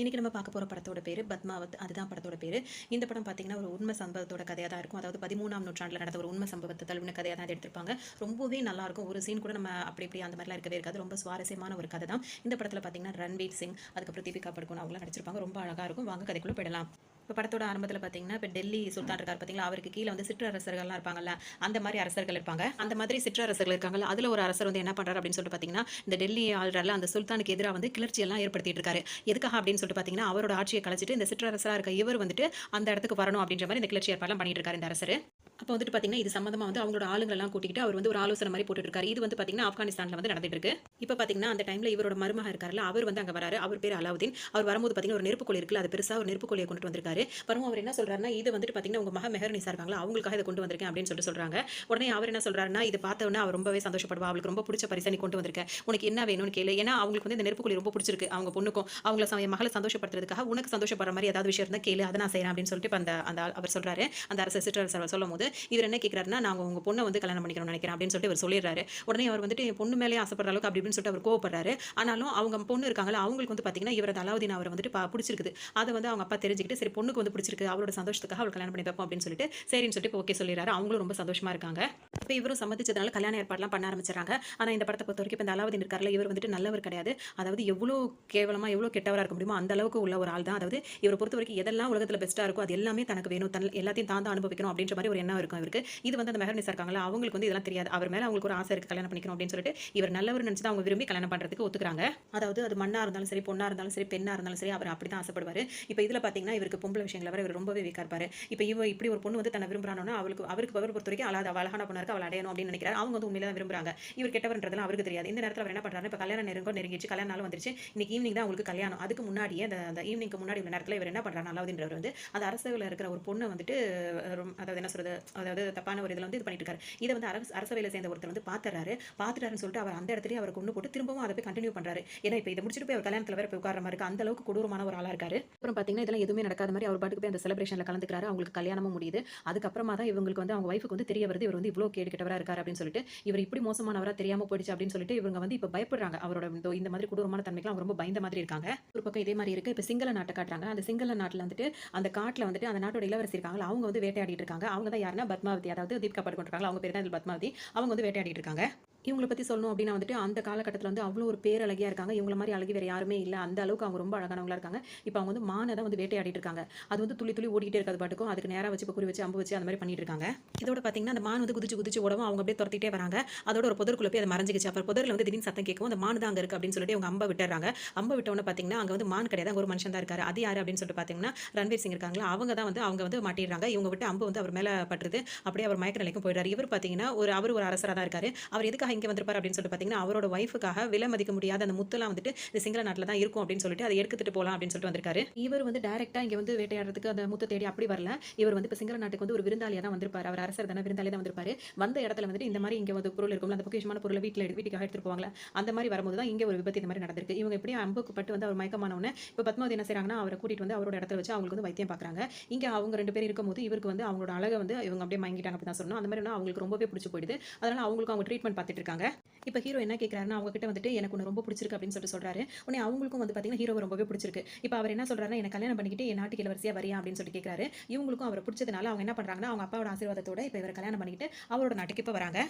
இன்றைக்கி நம்ம பார்க்க போகிற படத்தோட பேர் பத்மாவத். அதுதான் படத்தோட பேர். இந்த படம் பார்த்தீங்கன்னா ஒரு உண்மை சம்பவத்தோட கதையாக தான் இருக்கும். அதாவது 13ஆம் நூற்றாண்டில் நடந்த ஒரு உண்மை சம்பவத்தை தழுவின கதையாக தான் எடுத்திருப்பாங்க. ரொம்பவே நல்லாயிருக்கும். ஒரு சீன் கூட நம்ம அப்படி இப்படி அந்த மாதிரிலாம் இருக்கவே இருக்காது. ரொம்ப சுவாரஸ்யமான ஒரு கதை தான். இந்த படத்தில் பார்த்தீங்கன்னா ரன்வீர் சிங், அதுக்கப்புறம் தீபிகா படுகோன் அவங்களாம் நடிச்சிருப்பாங்க. ரொம்ப அழகாக இருக்கும். வாங்க கதைக்குள்ளே போயிடலாம். இப்போ படத்தோட ஆரம்பத்தில் பார்த்தீங்கன்னா இப்போ டெல்லி சுல்தான் இருக்கார் பார்த்தீங்களா, அவருக்கு கீழே வந்து சிற்றரசர்கள்லாம் இருப்பாங்கல்ல, அந்த மாதிரி அரசர்கள் இருப்பாங்க. அந்த மாதிரி சிற்றரசர்கள் இருக்காங்கல்ல, அதில் ஒரு அரசர் வந்து என்ன பண்ணுறாரு அப்படின்னு சொல்லிட்டு பார்த்தீங்கன்னா, இந்த டெல்லி ஆள்றால அந்த சுல்தானுக்கு எதிராக வந்து கிளர்ச்சி எல்லாம் ஏற்படுத்திட்டு இருக்காரு. எதுக்காக அப்படின்னு சொல்லிட்டு பார்த்தீங்கன்னா, அவரோட ஆட்சியை கலைச்சிட்டு இந்த சிற்றரசராக இருக்க இவர் வந்துட்டு அந்த இடத்துக்கு வரணும் அப்படின்ற மாதிரி இந்த கிளர்ச்சி ஏற்பாடுலாம் பண்ணிட்டு இருக்காரு இந்த அரசர். அப்போ வந்துட்டு பார்த்தீங்கன்னா இது சம்மந்தமாக வந்து அவங்களோட ஆளுங்களெல்லாம் கூட்டிகிட்டு அவர் வந்து ஒரு ஆலோசனை மாதிரி போட்டுட்டு இருக்காரு. இது வந்து பார்த்தீங்கன்னா ஆப்கானிஸ்தானில் வந்து நடந்துட்டு இருக்கு. இப்போ பார்த்தீங்கன்னா அந்த டைமில் இவரோட மருமக இருக்காருல்ல, அவர் வந்து அங்கே வராரு. அவர் பேர் அலாவுதீன். அவர் வரும்போது பார்த்தீங்கன்னா ஒரு நெருப்புக்கோழி இருக்குல்ல, அது பெருசாக ஒரு நெருப்புக்கோழியை கொண்டு வந்திருக்காரு. வரும் அவர் என்ன சொல்றாருன்னா, இது வந்துட்டு பார்த்தீங்கன்னா உங்க மக மெஹர்னிசா இருக்காங்களா, அவங்களுக்காக இதை கொண்டு வந்திருக்கேன் அப்படின்னு சொல்லிட்டு சொல்றாங்க. உடனே அவர் என்ன சொல்றாருன்னா, இது பார்த்த உடனே அவர் ரொம்பவே சந்தோஷப்படுவா. அவளுக்கு ரொம்ப பிடிச்ச பரிசை நீ கொண்டு வந்திருக்க, உனக்கு என்ன வேணும்னு கேளு. ஏன்னா அவங்களுக்கு வந்து இந்த நெருப்புக்கோழி ரொம்ப பிடிச்சிருக்கு அவங்க பொண்ணுக்கும். அவங்கள மகளை சந்தோஷப்படுத்துறதுக்காக உனக்கு சந்தோஷப்படுற மாதிரி ஏதாவது விஷயம் இருந்தால் கேளு, அதை நான் செய்யறேன் அப்படின்னு சொல்லிட்டு அந்த அந்த அவர் சொல்றாரு. அந்த அரசு சிற்றரசர் சொல்லும் போது இவர் என்ன கேட்கிறாருன்னா, நாங்கள் உங்க பொண்ணை வந்து கல்யாணம் பண்ணிக்கணும்னு நினைக்கிறேன் அப்படின்னு சொல்லிட்டு இவர் சொல்லிடுறாரு. உடனே அவர் வந்துட்டு என் பொண்ணு மேலே ஆசைப்படுற அளவுக்கு அப்படி இப்படின்னு சொல்லிட்டு அவர் கோவப்படுறாரு. ஆனாலும் அவங்க பொண்ணு இருக்காங்களா, அவங்களுக்கு வந்து பார்த்தீங்கன்னா இவரது அலாவுதீன் அவரை வந்துட்டு பிடிச்சிருக்குது. அதை வந்து அவங்க அப்பா தெரிஞ்சுக்கிட்டு சரி பொண்ணுக்கு வந்து பிடிச்சிருக்கு, அவரோட சந்தோஷத்துக்காக அவள் கல்யாணம் பண்ணி வைப்போம் அப்படின்னு சொல்லிட்டு சரின்னு சொல்லிட்டு ஓகே சொல்லிடுறாரு. அவங்களும் ரொம்ப சந்தோஷமா இருக்காங்க. இப்போ இவரும் சம்மதிச்சதுனால கல்யாண ஏற்பாடுலாம் பண்ண ஆரம்பிச்சிடறாங்க. ஆனால் இந்த படத்தை பொறுத்த வரைக்கும் இப்போ இந்த அலாவுதீன் இருக்கார்ல, இவர் வந்துட்டு நல்லவர் கிடையாது. அதாவது எவ்வளோ கேவலமாக எவ்வளோ கெட்டவராக இருக்க முடியுமோ அந்த அளவுக்கு உள்ள ஒரு ஆள் தான். அதாவது இவரை பொறுத்த வரைக்கும் எதெல்லாம் உலகத்தில் பெஸ்ட்டாக இருக்கோ அது எல்லாமே தனக்கு வேணும், எல்லாத்தையும் தான் அனுபவிக்கணும் அப்படின்ற மாதிரி ஒரு எண்ணம் இருக்கும் இவருக்கு. இது வந்து அந்த மெஹர்னிசா இருக்காங்களா, அவங்களுக்கு வந்து இதெல்லாம் தெரியாது. அவர் மேலே அவங்களுக்கு ஒரு ஆசை இருக்கு கல்யாணம் பண்ணிக்கணும் அப்படின்னு சொல்லிட்டு இவர் நல்லவர் நினச்சி அவங்க விரும்பி கல்யாணம் பண்ணுறதுக்கு ஒத்துக்கிறாங்க. அதாவது அது மண்ணாக இருந்தாலும் சரி, பொண்ணாக இருந்தாலும் சரி, பெண்ணாக இருந்தாலும் சரி, அவர் அப்படி தான் ஆசைப்படுவார். இப்போ இதில் பார்த்தீங்கன்னா இவருக்கு பொம்பளை விஷயங்களை வர இவர் ரொம்பவே வீக்காக இருப்பார். இப்போ இப்படி ஒரு பொண்ணு வந்து தன்னை விரும்புறானோன்னா அவருக்கு பொறுத்த வரைக்கும் அழகான பொண்ணு இருக்கு, அவள் அடையணும் அப்படின்னு நினைக்கிறார். அவங்க வந்து உண்மையில தான் விரும்புறாங்க. இவர் கெட்டவர்ன்றதுலாம் அவருக்கு தெரியாது. இந்த நேரத்தில் அவர் என்ன பண்ணுறாரு, இப்போ கல்யாணம் நெருங்கிச்சு, கல்யாண நாள் வந்துருச்சு, இன்னைக்கு ஈவினிங் தான் உங்களுக்கு கல்யாணம். அதுக்கு முன்னாடியே அந்த ஈவினிங்க்கு முன்னாடி உள்ள நேரத்தில் இவர் என்ன பண்ணுறாரு, அலாவுதீன்றவர் வந்து அந்த அரசவையில் இருக்கிற ஒரு பொண்ணை வந்துட்டு அதாவது என்ன சொல்றது, அதாவது தப்பான ஒரு இதில் வந்து இது பண்ணிட்டு இருக்காரு. இதை வந்து அரசவையில் சேர்ந்த ஒருத்தர் வந்து பார்த்துட்டாருன்னு சொல்லிட்டு அவர் அந்த இடத்துலயே அவரை கொண்டு போட்டு திரும்பவும் அதை போய் கண்டினியூ பண்றாரு. ஏன்னா இப்போ இதை முடிச்சுட்டு போய் அவர் கல்யாணத்தில் வேற போய் உட்கார மாதிரி இருக்கு. அந்த அளவுக்கு கொடூரமான ஒரு ஆளா இருக்காரு. அப்புறம் பார்த்தீங்கன்னா இதெல்லாம் எதுவுமே நடக்காத மாதிரி அவர் பாட்டுக்கு போய் அந்த செலிப்ரேஷனில் கலந்துக்கிறாரு. அவங்களுக்கு கல்யாணமும் முடியுது. அதுக்கப்புறமா தான் இவங்களுக்கு வந்து அவங்க வைஃபுக்கு வந்து தெரிய வருது, இவர் வந்து இவ்வளோ கேடு கெட்டவரா இருக்காரு அப்படின்னு சொல்லிட்டு, இவர் இப்படி மோசமானவரா தெரியாம போயிடுச்சு அப்படின்னு சொல்லிட்டு இவங்க வந்து இப்போ பயப்படுறாங்க. அவரோட இந்த மாதிரி கொடூரமான தன்மைக்கு அவங்க ரொம்ப பயந்த மாதிரி இருக்காங்க. ஒரு பக்கம் இதே மாதிரி இருக்கு. இப்போ சிங்கள நாட்டை காட்டுறாங்க. அந்த சிங்கள நாட்டில் வந்துட்டு அந்த காட்டில் வந்துட்டு அந்த நாட்டோட இளவரசி இருக்காங்க, அவங்க வந்து வேட்டையாடிட்டு இருக்காங்க. அவங்க தான் யாருன்னா பத்மாவதி, அதாவது தீபிகா படுகோன் இருக்காங்க, அவங்க பேர் தான் பத்மாவதி. அவங்க வந்து வேட்டையாடிட்டு இருக்காங்க. இவங்கள பற்றி சொல்லணும் அப்படின்னா வந்துட்டு அந்த காலகட்டத்தில் வந்து அவ்வளோ ஒரு பேரழகியாக இருக்காங்க. இவங்கள மாதிரி அழகி வேறு யாருமே இல்லை. அந்த அளவுக்கு அவங்க ரொம்ப அழகானவங்களா இருக்காங்க. இப்போ அவங்க வந்து மானை தான் வந்து வேட்டையாடிட்டு இருக்காங்க. அது வந்து துளி துளி ஓடிட்டே இருக்காது பாட்டுக்கும். அதுக்கு நேராக வச்சு குறி வச்சு அம்பு வச்சு அந்த மாதிரி பண்ணிட்டு இருக்காங்க. இதோட பார்த்தீங்கன்னா அந்த மான் வந்து குதிச்சு ஓடவும் அவங்க அப்படியே துரத்திட்டே வராங்க. அதோட ஒரு புதருக்குள்ள போய் அதை மறைஞ்சிக்கிச்சு. அப்புறம் புதரில் வந்து திடீர்னு சத்தம் கேட்கும். அந்த மான் தான் அங்கே இருக்குது அப்படின்னு சொல்லிட்டு அவங்க அம்பை விட்டுறாங்க. அம்பை விட்டவொன்னே பார்த்தீங்கன்னா அங்கே வந்து மான் கிடையாது, அங்கே ஒரு மனுஷன் தான் இருக்காரு. அது யார் அப்படின்னு சொல்லிட்டு பார்த்தீங்கன்னா ரன்வீர் சிங் இருக்காங்களா, அவங்க வந்து மாட்டிடுறாங்க. இவங்க விட்டு அம்பு வந்து அவர் மேலே பட்டுருது. அப்படியே அவர் மயக்க நிலைக்கும் போயிடுறாரு. இவர் பார்த்தீங்கன்னா அவர் ஒரு அரசராக தான் இருக்காரு. அவர் எதுக்காக இங்கே வந்திருப்பார் அப்படின்னு சொல்லிட்டு பார்த்தீங்கன்னா அவரோட வைஃபுக்காக விலை மதிக்க முடியாத அந்த முத்தெல்லாம் வந்துட்டு இந்த சிங்கள நாட்டில் தான் இருக்கும் அப்படின்னு சொல்லிட்டு அதை எடுத்துட்டு போகலாம் அப்படின்னு சொல்லிட்டு வந்திருக்காரு. இவர் வந்து டைரக்டா இங்கே வந்து வேட்டையாடுறதுக்கு அந்த முத்தை தேடி அப்படி வரல. இவர் வந்து இப்போ சிங்கள நாட்டுக்கு வந்து ஒரு விருந்தாளியாக தான் வந்திருப்பாரு. அவர் அரசர் தானே, விருந்தாளியாக தான் வந்திருப்பாரு. வந்த இடத்துல வந்துட்டு இந்த மாதிரி இங்கே வந்து பொருள் இருக்கும்ல, அந்த பொக்கிஷமான பொருளை வீட்டுக்காக எடுத்துட்டு போவாங்களா, அந்த மாதிரி வரும்போது தான் இங்கே ஒரு விபத்து இந்த மாதிரி நடந்திருக்கு. இவங்க எப்படி அம்புக்கு பட்டு வந்து அவர் மயக்கமானவொன்னே இப்போ பத்மாவதி என்ன செய்றாங்கன்னா அவரை கூட்டிட்டு வந்து அவரோட இடத்துல வச்சு அவங்களுக்கு வந்து வைத்தியம் பார்க்குறாங்க. இங்கே அவங்க 2 பேர் இருக்கும்போது இவருக்கு வந்து அவங்களோட அழகை வந்து இவங்க அப்படியே மயங்கிட்டாங்க அப்படி தான் சொல்லணும். அந்த மாதிரி அவங்களுக்கு ரொம்பவே பிடிச்சி போயிடுது. அதனால அவங்களுக்கு அவங்க ட்ரீட்மெண்ட் பார்த்துட்டு இருக்காங்க. இப்போ ஹீரோ என்ன கேட்குறாருன்னா அவங்க கிட்ட வந்துட்டு எனக்கு ஒன்று ரொம்ப பிடிச்சிருக்கு அப்படின்னு சொல்றாரு. உடனே அவங்களுக்கும் வந்து பார்த்தீங்கன்னா ஹீரோவை ரொம்பவே பிடிச்சிருக்கு. இப்போ அவர் என்ன சொல்றாருன்னா, என்ன கல்யாணம் பண்ணிக்கிட்டு என் நாட்டுக்கு இளவரசியா வரியா அப்படின்னு சொல்லிட்டு கேட்குறாரு. இவங்களுக்கும் அவரை பிடிச்சதுனால அவங்க என்ன பண்றாங்கன்னா அவங்க அப்பாவோட ஆசீர்வாதத்தோட இப்போ இவரை கல்யாணம் பண்ணிக்கிட்டு அவரோட நாட்டுக்கு இப்போ வராங்க.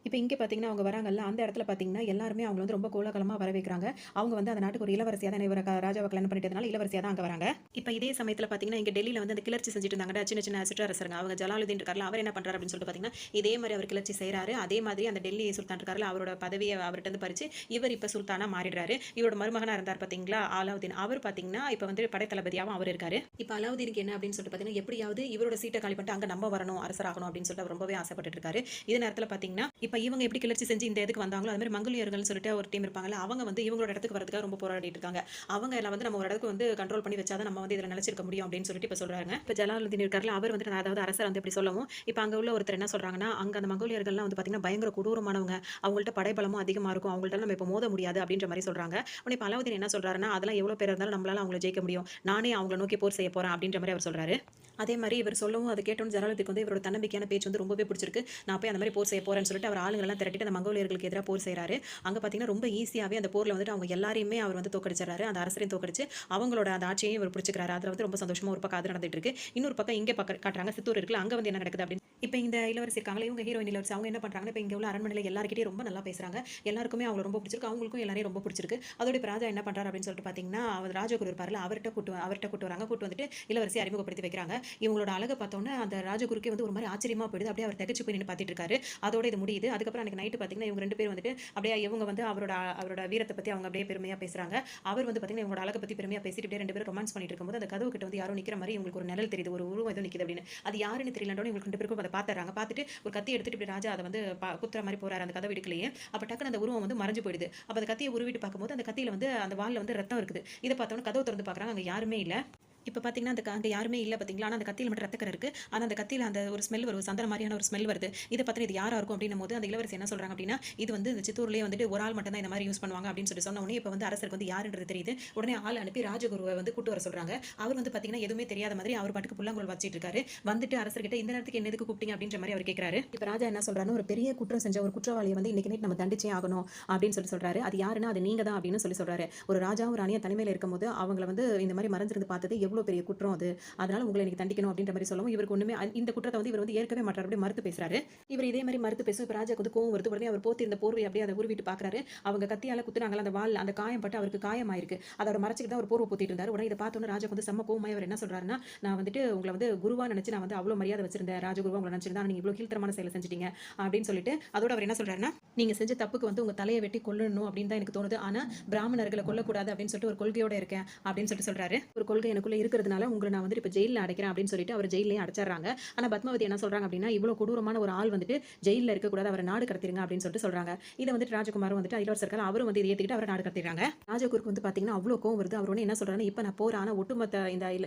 இப்போ இங்கே பார்த்தீங்கன்னா அவங்க வராங்கல்ல, அந்த இடத்துல பார்த்தீங்கன்னா எல்லாருமே அவங்க வந்து ரொம்ப கோலாகலமாக வரவேற்கிறாங்க. அவங்க வந்து அந்த நாட்டுக்கு ஒரு இளவரசியாக தான் இவரை ராஜாவை கல்யாணம் பண்ணிட்டதுனால இளவரசியாக தான் அங்கே வராங்க. இப்போ இதே சமயத்தில் பார்த்தீங்கன்னா இங்கே டெல்லியில் வந்து அந்த கிளர்ச்சி செஞ்சுட்டு இருந்தாங்க சின்ன சின்ன சிற்றரசருங்க, அவங்க ஜலாலுதீன் இருக்கார்ல, அவர் என்ன பண்ணுறாரு அப்படின்னு சொல்லிட்டு பார்த்தீங்கன்னா இதே மாதிரி அவர் கிளர்ச்சி செய்கிறாரு. அதே மாதிரி அந்த டெல்லி சுல்தான் இருக்கார்ல, அவரோட பதவியை அவர்கிட்ட வந்து பறிச்சு இவர் இப்போ சுல்தானா மாறிடுறாரு. இவரோட மருமகனாக இருந்தார் பார்த்தீங்களா அலாவுதீன், அவர் பார்த்தீங்கன்னா இப்போ வந்து படைத்தளபதியாகவும் அவர் இருக்காரு. இப்போ அலாவுதீனுக்கு என்ன அப்படின்னு சொல்லிட்டு பார்த்தீங்கன்னா எப்படியாவது இவரோட சீட்டை காலி பண்ணிட்டு அங்கே நம்ம வரணும், அரசராகணும் அப்படின்னு சொல்லிட்டு அவர் ரொம்பவே ஆசைப்பட்டு இருக்காரு. இதே நேரத்தில் பார்த்தீங்கன்னா இப்போ இவங்க எப்படி கிளர்ச்சி செஞ்சு இந்த இதுக்கு வந்தாங்களோ, அது மாதிரி மங்கோலியர்கள்னு சொல்லிட்டு ஒரு டீம் இருப்பாங்கல்ல, அவங்க வந்து இவங்களோட இடத்துக்கு வரதுக்காக ரொம்ப போராடிட்டு இருக்காங்க. அவங்க எல்லாம் வந்து நம்ம ஒரு இடத்துக்கு வந்து கண்ட்ரோல் பண்ணி வச்சாதான் நம்ம வந்து இதில் நிலைச்சிருக்க முடியும் அப்படின்னு சொல்லிட்டு இப்போ சொல்றாங்க. இப்போ ஜலாலுதீன் இருக்கார்ல, அவர் வந்து அதாவது அரசர் வந்து இப்படி சொல்லவும் இப்போ அங்கே உள்ள ஒருத்தர் என்ன சொல்றாங்கன்னா, அங்கே அந்த மங்கோலியர்கள்லாம் வந்து பார்த்தீங்கன்னா பயங்கர கொடூரமானவங்க, அவங்கள்ட்ட படைபலமும் அதிகமாக இருக்கும், அவங்கள்ட்ட நம்ம இப்போ மோத முடியாது அப்படின்ற மாதிரி சொல்றாங்க. உடனே இப்போ அலாவுதீன் என்ன சொல்றாருன்னா, அதெல்லாம் எவ்வளோ பேர் இருந்தாலும் நம்மளால அவங்கள ஜெயிக்க முடியும், நானே அவங்கள நோக்கி போர் செய்ய போறேன் அப்படின்ற மாதிரி அவர் சொல்றாரு. அதே மாதிரி இவர் சொல்லவும் அதை கேட்டோன்னு ஜலாலுதீனுக்கு வந்து இவரோட தன்னம்பிக்கையான பேச்சு வந்து ரொம்பவே பிடிச்சிருக்கு. நான் போய் அந்த மாதிரி போர் செய்ய போறேன்னு சொல்லிட்டு அவர் ஆளுங்களெல்லாம் திரட்டிட்டு அந்த மங்கோலியர்களுக்கு எதிராக போர் செய்கிறாரு. அங்கே பார்த்தீங்கன்னா ரொம்ப ஈஸியாகவே அந்த போரில் வந்துட்டு அவங்க எல்லாரையுமே அவர் வந்து தோக்கடிச்சிடறாரு. அந்த அரசரையும் தோக்கடிச்சு அவங்களோட அந்த ஆட்சியையும் இவர் பிடிச்சிக்கிறாரு. அதில் வந்து ரொம்ப சந்தோஷமாக ஒரு பக்கம் அது நடந்துட்டு இருக்கு. இன்னொரு பக்கம் இங்கே காட்டுறாங்க சித்தூர் இருக்குல்ல, அங்கே வந்து என்ன நடக்குது அப்படின்னு. இப்போ இந்த இளவரசி இருக்காங்களே, இவங்க ஹீரோயின் இளவரசி, அவங்க என்ன பண்ணுறாங்கன்னா இப்போ இங்கே உள்ள அரண்மனையில் எல்லாருக்கிட்டையும் ரொம்ப நல்லா பேசுகிறாங்க. எல்லாருக்குமே அவங்களை ரொம்ப பிடிச்சிருக்கு, அவங்களுக்கும் எல்லாரையும் ரொம்ப பிடிச்சிருக்கு. அதோட இப்போ ராஜா என்ன பண்ணுறாரு அப்படின்னு சொல்லிட்டு பார்த்தீங்கன்னா, அவர் ராஜகுரு இருப்பார்ல, அவர்கிட்ட கூட்டு வராங்க. கூட்டு வந்துட்டு இளவரசி அறிமுகப்படுத்தி வைக்கிறாங்க. இவங்களோட அழகை பார்த்தோன்னே அந்த ராஜகுருக்கே வந்து ஒரு மாதிரி ஆச்சரியமா போயிடுது. அப்படியே அவர் திகைச்சு போய் நின்று பார்த்துட்டு இருக்காரு. அதோட இது முடியுது. அதுக்கப்புறம் அன்றைக்கி நைட்டு பார்த்தீங்கன்னா இவங்க 2 பேர் வந்துட்டு அப்படியே இவங்க வந்து அவரோட வீரத்தை பற்றி அவங்க அப்படியே பெருமையாக பேசுகிறாங்க. அவர் வந்து பார்த்தீங்கன்னா இவங்களோட அழகை பற்றி பெருமையாக பேசிட்டு அப்படியே 2 பேரும் ரொமான்ஸ் பண்ணிட்டு இருக்கும்போது அந்த கதவு கிட்ட வந்து யாரோ நிற்கிற மாதிரி இவங்களுக்கு ஒரு நிழல் தெரியுது, ஒரு உருவம் எதுவும் நிற்கிது அப்படின்னு. அது யாருன்னு தெரியலன்றோம். இவங்களுக்கு 2 பேருக்கும் அதை பார்த்துறாங்க. பார்த்துட்டு ஒரு கத்தி எடுத்துட்டு இப்படி ராஜா அதை வந்து குத்துற மாதிரி போறாரு அந்த கதவு இடுக்கலையே. அப்போ டக்குன்னு அந்த உருவம் வந்து மறைஞ்சு போயிடுது. அப்போ அந்த கத்தியை உருவிட்டு பார்க்கும்போது அந்த கத்தியில வந்து அந்த வால்ல வந்து ரத்தம் இருக்குது. இதை பார்த்தோன்னே கதவு திறந்து பார்க்குறாங்க, அங்கே யாருமே இல்லை. இப்போ பார்த்தீங்கன்னா அங்கே யாருமே இல்லை பார்த்தீங்களா. ஆனால் அந்த கத்தியில் மட்டும் ரத்தக்கரை இருக்குது. ஆனால் அந்த கத்தியில் அந்த ஒரு ஸ்மெல் வரும், சந்தன மாதிரியான ஒரு ஸ்மெல் வருது. இதை பார்த்தா இது யாராக இருக்கும் அப்படின்னும் போது அந்த இளவரசி என்ன சொல்கிறாங்க அப்படின்னா, இது வந்து இந்த சித்தூர்லேயே வந்துட்டு ஒரு ஆள் மட்டும் தான் இந்த மாதிரி யூஸ் பண்ணுவாங்க அப்படின்னு சொல்லி சொன்ன உடனே இப்போ வந்து அரசருக்கு வந்து யாருன்றது தெரியுது. உடனே ஆள் அனுப்பி ராஜகுருவை வந்து கூட்டு வர சொல்கிறாங்க. அவர் வந்து பார்த்தீங்கன்னா எதுவுமே தெரியாத மாதிரி அவர் பாட்டுக்கு புல்லாங்குழல் வச்சிட்டு இருக்காரு. வந்துட்டு அரசர்கிட்ட இந்த நேரத்துக்கு என்ன எதுக்கு கூப்பிட்டீங்க அப்படின்ற மாதிரி அவர் கேட்குறாரு. இப்போ ராஜா என்ன சொல்கிறாருன்னு, ஒரு பெரிய குற்றம் செஞ்ச ஒரு குற்றவாளியை வந்து இன்னைக்கு நைட் நம்ம தண்டிச்சே ஆகணும் அப்படின்னு சொல்கிறாரு. அது யாருன்னா அது நீங்கள் தான் அப்படின்னு சொல்கிறாரு. ஒரு ராஜா ஒரு அணிய தனிமையில் இருக்கும்போது அவங்கள வந்து இந்த மாதிரி மறைஞ்சிருந்து பார்த்தது எவ்வளோ பெரிய குற்றம் அது, அதனால உங்களை எனக்கு தண்டிக்கணும் அப்படின்ற மாதிரி சொல்லவும் இவருக்கு ஒண்ணுமே இந்த குற்றத்தை வந்து இவர் வந்து ஏற்கவே மாட்டார். அப்படியே மறுத்து பேசுறாரு. இவர் இதே மாதிரி மறுத்து பேசும். இப்போ ராஜாக்கு வந்து கோவம் வருது. உடனே அவர் போத்தி இருந்த போர்வை அப்படியே அதை உருவிட்டு பார்க்குறாரு. அவங்க கத்தியால குத்துனாங்களா அந்த வால், அந்த காயம் பட்டு அவருக்கு காயமாயிருக்கு. அதோட மறைச்சிட்டு தான் ஒரு போர்வை போத்திட்டு இருந்தார். உடனே இதை பார்த்தோன்னே ராஜாக்கு வந்து செம்ம கோவமாய் அவர் என்ன சொல்றாருன்னா, நான் வந்துட்டு உங்களை வந்து குருவா நினைச்சு நான் வந்து அவ்வளோ மரியாதை வச்சிருந்தேன், ராஜகுருவா உங்களை நினைச்சிருந்தா நீங்க இவ்வளோ கீழ்த்தரமான செயலை செஞ்சிட்டீங்க அப்படின்னு சொல்லிட்டு அதோட அவர் என்ன சொல்றாருன்னா, நீங்க செஞ்ச தப்புக்கு வந்து உங்க தலையை வெட்டி கொல்லணும் அப்படின்னு தான் எனக்கு தோணுது. ஆனா பிராமணர்களை கொல்லக்கூடாது அப்படின்னு சொல்லிட்டு ஒரு கொள்கையோட இருக்கேன் அப்படின்னு சொல்றாரு. ஒரு கொள்கை எனக்குள்ள இருக்கிறதுனால உங்களை நான் வந்து இப்போ ஜெயிலில் அடைக்கிறேன் அப்படின்னு சொல்லிட்டு அவர் ஜெயிலே அடைச்சிடறாங்க. ஆனா பத்மாவதி என்ன சொல்றாங்க அப்படின்னா, இவ்வளவு கொடூரமான ஒரு ஆள் வந்துட்டு ஜெயிலில் இருக்கக்கூடாது, அவரை நாடு கடத்திருங்க அப்படின்னு சொல்லிட்டு சொல்றாங்க. இதை வந்துட்டு ராஜகுமாரும் வந்துட்டு இளவரசர்கள் அவரும் வந்து இதை ஏற்றுக்கிட்டு அவரை நாடு கடத்திடுறாங்க. ராஜகுருக்கு வந்து பாத்தீங்கன்னா அவ்வளோ கோவம் வருது. அவர் வந்து என்ன சொல்றாரு, இப்போ நான் போறேன், ஆனா ஒட்டுமொத்த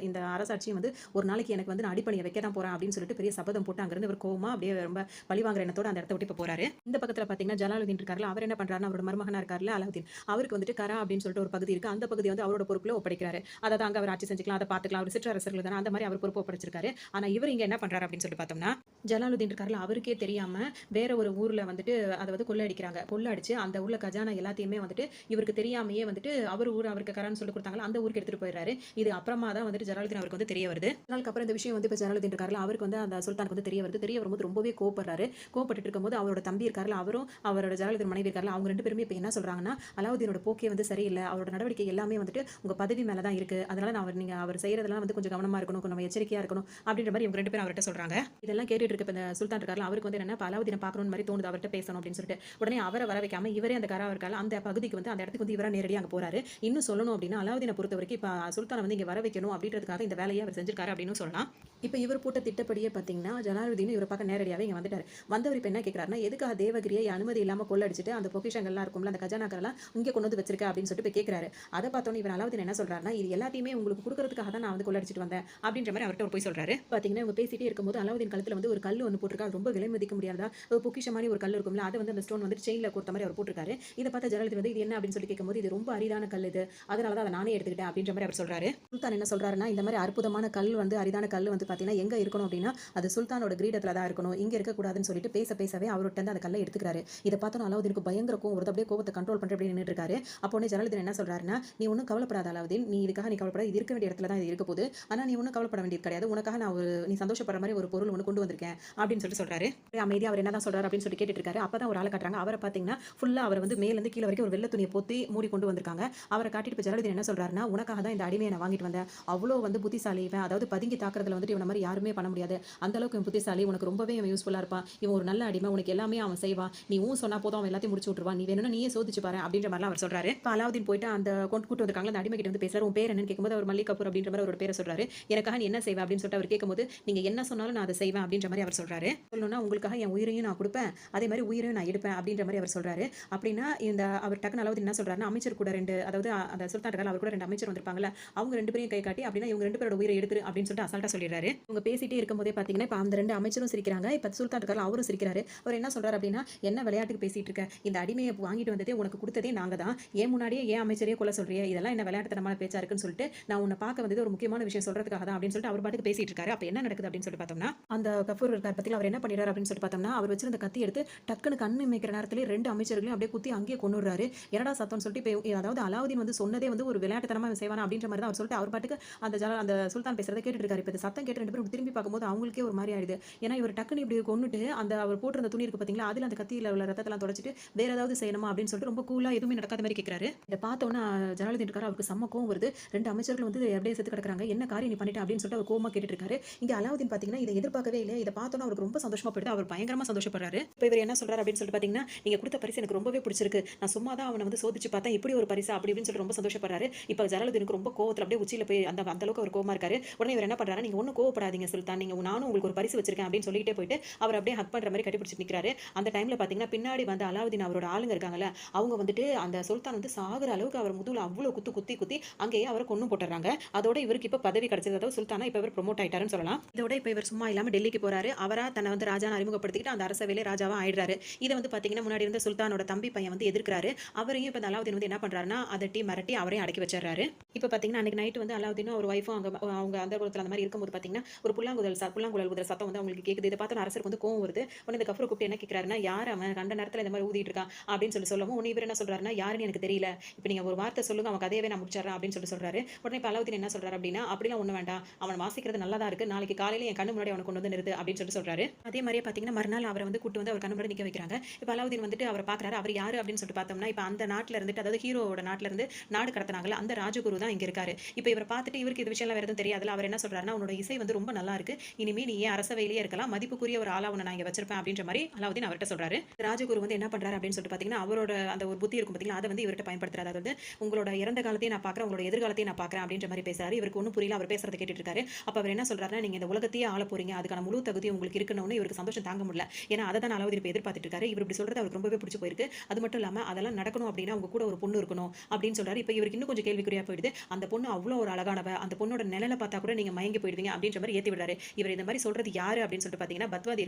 இந்த அரசாட்சியும் வந்து ஒரு நாளைக்கு எனக்கு வந்து நான் அடிப்பணியை வைக்க தான் போறேன் அப்படின்னு சொல்லிட்டு பெரிய சபதம் போட்டு அங்கிருந்து ஒரு கோவமா அப்படியே ரொம்ப பழிவாங்குற எண்ணத்தோட அந்த இடத்த விட்டு இப்போ போறாரு. இந்த பக்கத்துல பாத்தீங்கன்னா ஜலாலுதீன் இருக்காருல, அவர் என்ன பண்றாருன்னா அவரோட மருமகனா இருக்காருல அலாவுதீன், அவருக்கு வந்துட்டு கரா அப்படின்னு சொல்லிட்டு ஒரு பகுதி இருக்கு. அந்த பகுதி வந்து அவரோட பொறுப்புல ஒப்படைக்கிறாரு. அதாவது அங்க அவர் ஆட்சி செஞ்சுக்கலாம், அதை பார்த்துக்கலாம், அவர் சிற்றரசர்கள் தானே, அந்த மாதிரி அவர் பொறுப்பு ஒப்படைச்சிருக்காரு. ஆனா இவர் இங்க என்ன பண்றாரு அப்படின்னு சொல்லிட்டு பார்த்தோம்னா, ஜலாலுதீன் இருக்காருல அவருக்கே தெரியாம வேற ஒரு ஊர்ல வந்துட்டு அதை வந்து கொள்ளடிக்கிறாங்க. கொள்ளடிச்சு அந்த உள்ள கஜானா எல்லாத்தையுமே வந்துட்டு இவருக்கு தெரியாமையே வந்துட்டு அவர் ஊர் அவருக்கு கரான்னு சொல்லி கொடுத்தாங்களா அந்த ஊருக்கு எடுத்துட்டு போயிடுறாரு. இது அப்புறமா தான் வந்துட்டு ஜலாலுதீன் அவருக்கு வந்து தெரிய வருது. நாளுக்கு அப்புறம் இந்த விஷயம் வந்து இப்போ ஜலாலுதீன் இருக்காருல அவருக்கு வந்து அந்த சுல்தானுக்கு வந்து தெரிய வருது. தெரிய வரும்போது ரொம்பவே கோபப்படுறாரு. கோபப்பட்டு இருக்கும்போது அவரோட தம்பி இருக்காருல அவரும் அவரோட ஜலாலுதீன் மனைவி இருக்காருல அவங்க 2 பேருமே இப்போ என்ன சொல்றாங்கன்னா, அலாவுதீனோட போக்கே வந்து சரியில்லை, அவரோட நடவடிக்கை எல்லாமே வந்துட்டு உங்க பதவி மேல தான் இருக்கு, அதனால நீங்க அவர் செய்யறதெல்லாம் வந்து கொஞ்சம் கவனமா இருக்கணும், கொஞ்சம் எச்சரிக்கையா இருக்கணும் அப்படின்ற மாதிரி இவங்க 2 பேரும் அவர்கிட்ட சொல்றாங்க. இதெல்லாம் கேட்டுட்டு இருக்க இந்த சுல்தான் இருக்காருல அவருக்கு வந்து என்ன அலாவுதீனை பார்க்கணும் மாதிரி தோணுது, அவர்கிட்ட பேசணும் அப்படின்னு சொல்லிட்டு உடனே அவரை வர வைக்காம இவரே அந்த கரா இருக்கால அந்த பகுதிக்கு வந்து அந்த இடத்துக்கு வந்து இவரா நேரடியாக அங்கே போறாரு. இன்னும் சொல்லணும் அப்படின்னா அலாவுதீனை பொறுத்த வரைக்கும் இப்போ சுல்தானை வந்து இங்கே வர வைக்கணும் அப்படின்றதுக்காக இந்த வேலையை அவர் செஞ்சிருக்காரு அப்படின்னு சொல்லலாம். இப்போ இவர் போட்ட திட்டப்படியே பார்த்தீங்கன்னா ஜலாலுதீன் இவரை பார்க்க நேரடியாகவே இங்கே வந்துட்டார். வந்தவர் இப்போ என்ன கேட்குறாருன்னா, எதுக்காக தேவகிரியை அனுமதி இல்லாமல் கொள்ளடிச்சிட்டு அந்த பொக்கிஷங்கள்லாம் இருக்கும்ல அந்த கஜானாக்கெல்லாம் இங்கே கொண்டு வந்து வச்சிருக்க அப்படின்னு சொல்லிட்டு இப்போ கேட்குறாரு. அதை பார்த்தோன்னே இவர் அலாவுதீன் என்ன சொல்றாருன்னா, இது எல்லாத்தையுமே உங்களுக்கு கொடுக்கறதுக்காக தான் நான் வந்து கொள்ளடிச்சிட்டு வந்தேன் அப்படின்ற மாதிரி அவர்கிட்ட ஒரு போய் சொல்றாரு. பார்த்தீங்கன்னா இவங்க பேசிட்டே இருக்கும்போது அலாவுதீன் கழுத்தில் வந்து ஒரு கல் ஒன்று போட்டிருக்கா, ரொம்ப விலை மதிக்க முடியாதா ஒரு பொக்கிஷ மாதிரி ஒரு கல் இருக்கும்ல, அதை வந்து அந்த ஸ்டோன் வந்து செயினில் கொடுத்த மாதிரி அவர் போட்டிருக்காரு. இதை பார்த்தா ஜலாலுதீன் வந்து இது என்ன அப்படின்னு சொல்லி கேட்கும்போது இது ரொம்ப அரிதான கல், இது அதனால தான் அதை நானே எடுத்துக்கிட்டேன் அப்படின்ற மாதிரி அவர் சொல்றாரு. சுல்தான் என்ன சொல்றாருன்னா, இந்த மாதிரி அற்புதமான கல் வந்து அரிதான கல் வந்து பார்த்தீங்கன்னா எங்க இருக்கணும் அப்படின்னா அது சுல்தானோட கிரீடத்தில் தான் இருக்கணும், இங்கே இருக்கக்கூடாதுன்னு சொல்லிட்டு பேசவே அவர்கிட்ட அந்த கல்லை எடுத்துக்கிறாரு. இதை பார்த்தோம் அலாவுதீனுக்கு பயங்கர கோவம் வருது. அப்படியே கோவத்தை கண்ட்ரோல் பண்ணுற அப்படின்னு நின்றுட்டு இருக்காரு. அப்போ ஜலாலுதீன் என்ன சொல்றாருன்னா, நீ ஒன்றும் கவலைப்படாத அலாவுதீன், நீ இதுக்காக நீ கவலைப்படாத, இது இருக்க வேண்டிய இடத்துல தான் இது இருக்க போகுது, ஆனால் நீ ஒன்றும் கவலைப்பட வேண்டியது கிடையாது, உனக்காக நான் நீ சந்தோஷப்படுற மாதிரி ஒரு பொருள் ஒன்று கொண்டு வந்திருக்கேன் அப்படின்னு சொல்றாரு. அமைதியா அவர் என்னதான் சொல்றாரு அப்படின்னு சொல்லி கேட்டுட்டு இருக்காரு. அப்பதான் ஒரு ஆளை காட்டுறாங்க. அவரை பார்த்தீங்கன்னா ஃபுல்லா அவர் வந்து மேல இருந்து கீழே வரைக்கும் ஒரு வெள்ளை துணியை போத்தி மூடி கொண்டு வந்திருக்காங்க. அவரை காட்டிட்டு இப்போ ஜலாலுதீன் என்ன சொல்றாருன்னா, உனக்காக தான் இந்த அடிமையை நான் வாங்கிட்டு வந்தேன், அவ்வளோ வந்து புத்திசாலி இவன், அதாவது பதுங்கி தாக்குறதுல வந்துட்டு இவன மாதிரி யாருமே பண்ண முடியாது, அந்த அளவுக்கு இவன் புத்திசாலி, உனக்கு ரொம்பவே இவன் யூஸ்ஃபுல்லா இருப்பான், இவன் ஒரு நல்ல அடிமை, உனக்கு எல்லாமே அவன் செய்வான், நீ சொன்னா போதும் அவன் எல்லாத்தையும் முடிச்சு விட்டுருவான், நீ வேணும்னா நீயே சோதிச்சு பாரு அப்படின்ற மாதிரி அவர் சொல்றாரு. இப்போ அலாவுதீன் போயிட்டு அந்த கூட்டு வந்திருக்காங்க அந்த அடிமை கிட்ட வந்து பேசுறாரு. உன் பேர் என்னன்னு கேட்கும்போது அவர் மல்லிக் கபூர் அப்படின்ற மாதிரி அவரோட பேரை சொல்றாரு. எனக்காக நீ என்ன செய்வ அப்படின்னு சொல்லிட்டு அவர் கேட்கும்போது நீங்க என்ன சொன்னாலும் நான் அதை செய்வேன் அப்படின்ற மாதிரி அவர் சொல்றாரு. சொல்லணும்னா உங்களுக்காக என் உயிரையும் நான் கொடுப்பேன், அதே மாதிரி உயிரையும் நான் எடுப்பேன் அப்படின்ற மாதிரி அவர் சொல்றாரு. அப்படின்னா இந்த அவர் டக்குனு அலாவுதீன் என்ன சொல்றாருன்னா, அமைச்சர் கூட 2 அதாவது அந்த சுல்தான் இருக்காரு அவர் கூட 2 அமைச்சர் வந்திருப்பாங்கல்ல, அவங்க 2 பேரையும் கை காட்டி அப்படின்னா இவங்க 2 பேரோட உயிரை எடுத்துரு அப்படின்னு சொல்லிட்டு அசால்ட்டா சொல்லிடுறாரு. இவங்க பேசிட்டே இருக்கும்போதே பார்த்தீங்கன்னா இப்போ அந்த 2 அமைச்சரும் சிரிக்கிறாங்க. இப்போ சுல்தான் இருக்காரு அவரும் சிரிக்கிறாரு. அவர் என்ன சொல்றாரு அப்படின்னா, என்ன விளையாட்டுக்கு பேசிட்டு இருக்க, இந்த அடிமையை வாங்கிட்டு வந்ததே உனக்கு கொடுத்ததே நாங்க தான், ஏன் முன்னாடியே ஏன் அமைச்சரையே கொல்ல சொல்றிய, இதெல்லாம் என்ன விளையாட்டுத்தனமான பேச்சா இருக்குன்னு சொல்லிட்டு நான் உன்னை பார்க்க வந்து வந்தது ஒரு முக்கியமான விஷயம் சொல்றதுக்காக தான் அப்படின்னு சொல்லிட்டு அவர் பாட்டுக்கு பேசிட்டு இருக்காரு. அப்ப என்ன நடக்குது அப்படின்னு சொல்லிட்டு பார்த்தோம்னா, அந்த கஃபூர் இருக்கார் பத்தியில அவர் என்ன பண்ணிடுறாரு அப்படின்னு சொல்லிட்டு பார்த்தோம்னா, அவர் வச்சிருந்த கத்தி எடுத்து டக்குன்னு கண்ணு இமைக்கிற நேரத்திலே 2 அமைச்சர்களையும் அப்படியே குத்தி அங்கேயே கொன்னுடுறாரு. என்னடா சத்தம்னு சொல்லிட்டு இப்ப அதாவது அலாவுதீன் வந்து சொன்னதே வந்து ஒரு விளையாட்டுத்தனமா செய்வானா அப்படின்ற மாதிரி தான் அவர் சொல்லிட்டு அவர் பாட்டுக்கு அந்த சுல்தான் பேசுறத கேட்டுட்டு இருக்காரு. இப்ப இந்த சத்தம் கேட்டு 2 பேரும் திரும்பி பார்க்கும்போது அவங்களுக்கே ஒரு மாதிரி ஆயிடுது. ஏன்னா இவர் டக்குன்னு இப்படி கொன்னுட்டு அவர் போட்டிருந்த துணி இருக்கு பாத்தீங்களா, அதுல அந்த கத்தியில உள்ள ரத்தத்தெல்லாம் தொடச்சிட்டு வேற ஏதாவது செய்யணுமா அப்படின்னு சொல்லிட்டு ரொம்ப கூலா எதுவுமே நடக்காத மாதிரி கேட்கிறாரு. இதை பார்த்தோன்னா ஜலாலுதீன் இருக்காரு, அவருக்கு செம்ம கோவம் வருது. 2 அமைச்சர்கள் வந்து அப்படியே செத்து கிடக்குறாங்க, என்ன காரியம் நீ பண்ணிட்ட அப்படின்னு சொல்லிட்டு அவர் கோவமா கேட்டுட்டு இருக்காரு. இங்க அலாவுதீன் பாத்தீங்கன்னா இதை எதிர்பார்க்கவே இல்லை. இதை பார்த்தோன்னா அவருக்கு ரொம்ப சந்தோஷமா போயிடுது. அவர் பயங்கரமா சந்தோஷப்படுறாரு. இப்போ இவர் என்ன சொல்றாரு அப்படின்னு சொல்லிட்டு பாத்தீங்கன்னா, நீங்க கொடுத்த பரிசு எனக்கு ரொம்பவே பிடிச்சிருக்கு, நான் சும்மா தான் அவனை வந்து சோதிச்சு பார்த்தேன், இப்படி ஒரு பரிசா அப்படி அப்படின்னு சொல்லிட்டு ரொம்ப சந்தோஷப்படுறாரு. இப்போ ஜலாலுதீனுக்கு ரொம்ப கோவத்துல அப்படியே உச்சியில போய் அந்த அளவுக்கு அவர் கோவமா இருக்காரு. உடனே இவர் என்ன பண்றாரு, நீங்க ஒன்னும் கோவப்படாதீங்க சுல்தான், நீங்க நானும் உங்களுக்கு ஒரு பரிசு வச்சிருக்கேன் அப்படின்னு சொல்லிட்டே போயிட்டு அவர் அப்படியே ஹக் பண்ற மாதிரி கட்டிப்பிடிச்சு நிற்கிறாரு. அந்த டைம்ல பாத்தீங்கன்னா பின்னாடி வந்து அலாவுதீன் அவரோட ஆளுங்க இருக்காங்கல்ல, அவங்க வந்துட்டு அந்த சுல்தான் வந்து சாகுற அளவுக்கு அவர் முதுகுல அவ்வளோ குத்தி அங்கேயே அவரை கொன்னு போட்டுறாங்க. அதோட இவருக்கு இப்ப பதவி கிடைச்சது, அதாவது சுல்தானா இப்ப இவர் ப்ரொமோட் ஆயிட்டாருன்னு சொல்லலாம். இதோட இப்ப இவர் சும்மா இல்லாம டெல்லிக்கு போறாரு. அவரா தன்னை வந்து ராஜான்னு அறிமுகப்படுத்திக்கிட்டு அந்த அரசவையிலே ராஜாவா ஆயிடுறாரு. இதை வந்து பாத்தீங்கன்னா முன்னாடி இருந்த சுல்தானோட தம்பி பையன் வந்து எதிர்க்கிறாரு. அவரையும் இப்ப அலாவுதீன் வந்து என்ன பண்றாருன்னா அதட்டி மிரட்டி அவரையும் அடக்கி வச்சிடறாரு. இப்ப பாத்தீங்கன்னா அன்னைக்கு நைட் வந்து அலாவுதீனும் ஒரு வைஃபும் அவங்க அந்த அந்த மாதிரி இருக்கும்போது பாத்தீங்கன்னா ஒரு புல்லாங்குழல் ஊதுற சத்தம் வந்து அவங்களுக்கு கேக்குது. இதை பார்த்து அரசருக்கு வந்து கோவம் வருது. உடனே இந்த கஃபூர் கூப்பிட்டு என்ன கேட்கிறாருன்னா, யார் அவன் கண்ட நேரத்துல இந்த மாதிரி ஊதிட்டு இருக்கான் அப்படின்னு சொல்லவும் உடனே இவர் என்ன சொல்றாருன்னா, யாருன்னு எனக்கு தெரியல, இப்போ நீங்க ஒரு வார்த்தை சொல்லுங்க, அவன் கதையவே நான் முடிச்சிடறேன் அப்படின்னு சொல்றாரு. உடனே இப்ப அலாவுதீன் என்ன சொல்றாரு அப்படின்னா, அப்படிலாம் ஒண்ணு வேண்டாம், அவன் வாசிக்கிறது நல்லா தான் இருக்கு, நாளைக்கு காலையில என் கண்ணு முன்னாடி அவனை கொண்டு வந்து நிறுத்து அப்படின்னு சொல்றாரு. அதே மாதிரியே பாத்தீங்கன்னா மறுநாள் அவரை வந்து கூட்டு வந்து அவர் கண்ணு முன்னாடி நிக்க வைக்கிறாங்க. இப்ப அலாவுதீன் வந்துட்டு அவரை பாக்குறாரு. அவர் யாரு அப்படின்னு சொல்லிட்டு பார்த்தோம்னா, இப்ப அந்த நாட்டுல இருந்துட்டு அதாவது ஹீரோவோட நாட்டுல இருந்து நாடு கடத்தினாங்கல்ல அந்த ராஜகுரு தான் இங்க இருக்காரு. இப்ப இவரை பார்த்துட்டு இவருக்கு இது விஷயம் வேற எதுவும் தெரியாதுல. அவர் என்ன சொல்றாருன்னா, உன்னோட இசை வந்து ரொம்ப நல்லா இருக்கு, இனிமே நீ ஏன் அரசவையிலேயே இருக்கலாம், மதிப்புக்குரிய ஒரு ஆளா உன்னை நான் இங்க வச்சிருப்பேன் அப்படின்ற மாதிரி அலாவுதீன் அவர்கிட்ட சொல்றாரு. ராஜகுரு வந்து என்ன பண்றாரு அப்படின்னு சொல்லிட்டு பாத்தீங்கன்னா, அவரோட அந்த ஒரு புத்தி இருக்கும் பாத்தீங்களா, அதை வந்து இவர்கிட்ட பயன்படுத்துறாரு. அதாவது உங்களோட இறந்த காலத்தையும் நான் பாக்குறேன், உங்களோட எதிர்காலத்தையும் நான் பாக்குறேன் அப்படின்ற மாதிரி பேசுறாரு. இவருக்கு ஒன்றும் புரியல, அவர் பேசுறதை கேட்டுட்டு இருக்காரு. அப்ப அவர் என்ன சொல்றாருன்னா, நீங்க இந்த உலகத்தையே ஆள போறீங்க, அதுக்கான முழு தகுதி உங்களுக்கு இருக்கணும்னு இவருக்கு சந்தோஷம் தாங்க முடியல. ஏன்னா அதை தான் அலாவுதீன் எதிர்பார்த்துட்டு இருக்காரு. இவர் இப்படி சொல்றது அவருக்கு ரொம்பவே பிடிச்சு போயிருக்கு. அது மட்டும் இல்லாம அதெல்லாம் நடக்கணும் அப்படின்னா உங்க கூட ஒரு பொண்ணு இருக்கணும் அப்படின்னு சொல்றாரு. இப்ப இவருக்கு இன்னும் கொஞ்சம் கேள்விக்குறியா போயிடுது. அந்த பொண்ணு அவ்வளோ ஒரு அழகானவ, அந்த பொண்ணோட நிழலை பார்த்தா கூட நீங்க மயங்கி போயிடுவீங்க அப்படின்ற மாதிரி ஏத்தி விடுறாரு. இவர் இந்த மாதிரி சொல்றது யாரு அப்படின்னு சொல்லிட்டு பாத்தீங்கன்னா, பத்மாவதி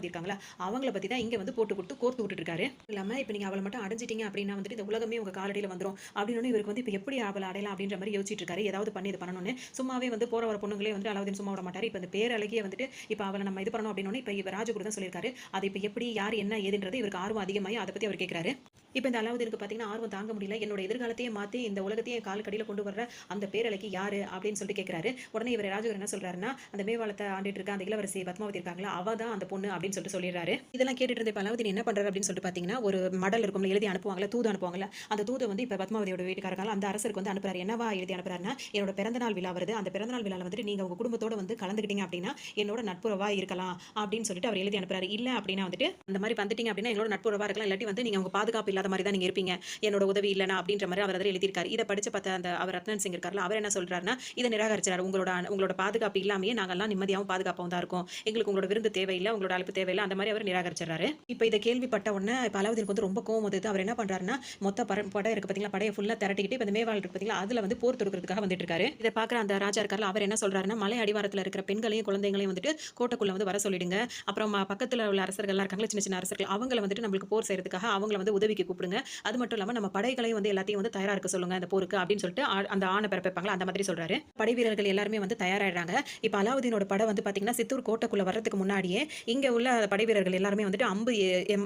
இருக்காங்களா, அவங்கள பத்தி தான் இங்க வந்து போட்டு கொடுத்து கோர்த்து விட்டுட்டு இருக்காரு. இல்லாம இப்ப நீங்க அவளை மட்டும் அடைஞ்சிட்டீங்க அப்படின்னா வந்துட்டு இந்த உலகமே உங்க காலடியில வந்துரும் அப்படின்னு இவருக்கு வந்து இப்ப எப்படி அவளை அடையலாம் அப்படின்ற மாதிரி யோசிச்சுட்டு இருக்காரு. ஏதாவது பண்ணி இது பண்ணணும்னு சும்மாவே வந்து போற வர பொண்ணுங்களே வந்து அலாவுதீன் சும்மா விட மாட்டாரு. இப்ப இந்த பேரழகிய வந்துட்டு இப்ப அவளை நம்ம இது பண்ணணும் அப்படின்னு இப்ப இவர் ராஜகுரு தான் சொல்லியிருக்காரு. அது இப்ப எப்படி யார் என்ன ஏதுன்றது இவருக்கு ஆர்வம் அதிகமாகி அதை பத்தி அவர் கேட்கிறாரு. இப்போ இந்த அலாவுதீனுக்கு பார்த்தீங்கன்னா ஆர்வம் தாங்க முடியல. என்னோட எதிர்காலத்தையே மாற்றி இந்த உலகத்தையே கால் கடியில் கொண்டு வர்ற அந்த பேரலைக்கு யாரு அப்படின்னு சொல்லிட்டு கேட்கிறாரு. உடனே இவர் ராஜகுரு என்ன சொல்றாருன்னா, அந்த மேவாளத்தை ஆண்டிட்டு இருக்க அந்த இளவரசி பத்மாவதி இருக்காங்களா, அவ தான் அந்த பொண்ணு அப்படின்னு சொல்லிட்டு சொல்லிடுறாரு. இதெல்லாம் கேட்டுட்டு இருந்த அலாவுதீன் என்ன பண்றாரு அப்படின்னு சொல்லிட்டு பார்த்தீங்கன்னா, ஒரு மடல் இருக்கும் எழுதி அனுப்புவாங்கல்ல, தூது அனுப்புவாங்கல்ல, அந்த தூதை வந்து இப்போ பத்மாவதியோட வீட்டுக்காரங்க அந்த அரசருக்கு வந்து அனுப்புறாரு. என்னவா எழுதி அனுப்புறாருன்னா, என்னோட பிறந்தநாள் விழா வருது, அந்த பிறந்தநாள் விழாவில் வந்துட்டு நீங்க உங்க குடும்பத்தோட வந்து கலந்துக்கிட்டீங்க அப்படின்னா என்னோட நட்புறவா இருக்கலாம் அப்படின்னு சொல்லிட்டு அவர் எழுதி அனுப்புறாரு. இல்ல அப்படின்னா வந்துட்டு அந்த மாதிரி வந்துட்டீங்க அப்படின்னா எங்களோட நட்புறவா இருக்கலாம், இல்லாட்டி வந்து நீங்க உங்க பாதுகாப்பு இல்லாத மாதிரி தான் நீங்க இருப்பீங்க, என்னோட உதவி இல்லனா அப்படின்ற மாதிரி அவர் அதில் எழுதியிருக்காரு. இதை படிச்சு பார்த்த அந்த அவர் ரத்னன் சிங் இருக்கார்ல, அவர் என்ன சொல்றாருன்னா, இதை நிராகரிச்சாரு. உங்களோட பாதுகாப்பு இல்லாமையே நாங்கெல்லாம் நிம்மதியாகவும் பாதுகாப்பாகவும் தான் இருக்கும், எங்களுக்கு உங்களோட விருந்து தேவையில்லை, உங்களோட அழைப்பு தேவையில்லை, அந்த மாதிரி அவர் நிராகரிச்சாரு. இப்போ இதை கேள்விப்பட்ட உடனே இப்போ அலாவுதீனுக்கு வந்து ரொம்ப கோவம் வந்தது. அவர் என்ன பண்றாருன்னா, மொத்த படை இருக்கு பார்த்தீங்களா, படையை ஃபுல்லாக திரட்டிக்கிட்டு இப்போ இந்த மேவாள் இருக்கு பார்த்தீங்களா, அதில் வந்து போர் தொடுக்கிறதுக்காக வந்துட்டு இருக்காரு. இதை பார்க்குற அந்த ராஜா இருக்கார்ல, அவர் என்ன சொல்றாருன்னா, மலை அடிவாரத்தில் இருக்கிற பெண்களையும் குழந்தைகளையும் வந்துட்டு கோட்டைக்குள்ள வந்து வர சொல்லிடுங்க. அப்புறம் பக்கத்தில் உள்ள அரசர்கள்லாம் இருக்காங்களா, சின்ன சின்ன அரசர்கள், அவங்களை வந்துட்டு நம்மளுக்கு போர் செய்யறதுக்காக அவங்களை வந்து உதவிக்கு கூப்பிடுங்க. அது மட்டும் இல்லாமல் நம்ம படைகளையும் வந்து எல்லாத்தையும் வந்து தயாரா இருக்க சொல்லுங்க அந்த போருக்கு அப்படின்னு சொல்லிட்டு அந்த ஆணை பிறப்பிப்பாங்களா அந்த மாதிரி சொல்றாரு. படை வீரர்கள் எல்லாருமே வந்து தயாராயிடுறாங்க. இப்போ அலாவுதீனோட படை வந்து பாத்தீங்கன்னா சித்தூர் கோட்டைக்குள்ள வர்றதுக்கு முன்னாடியே இங்க உள்ள படை வீரர்கள் எல்லாருமே வந்துட்டு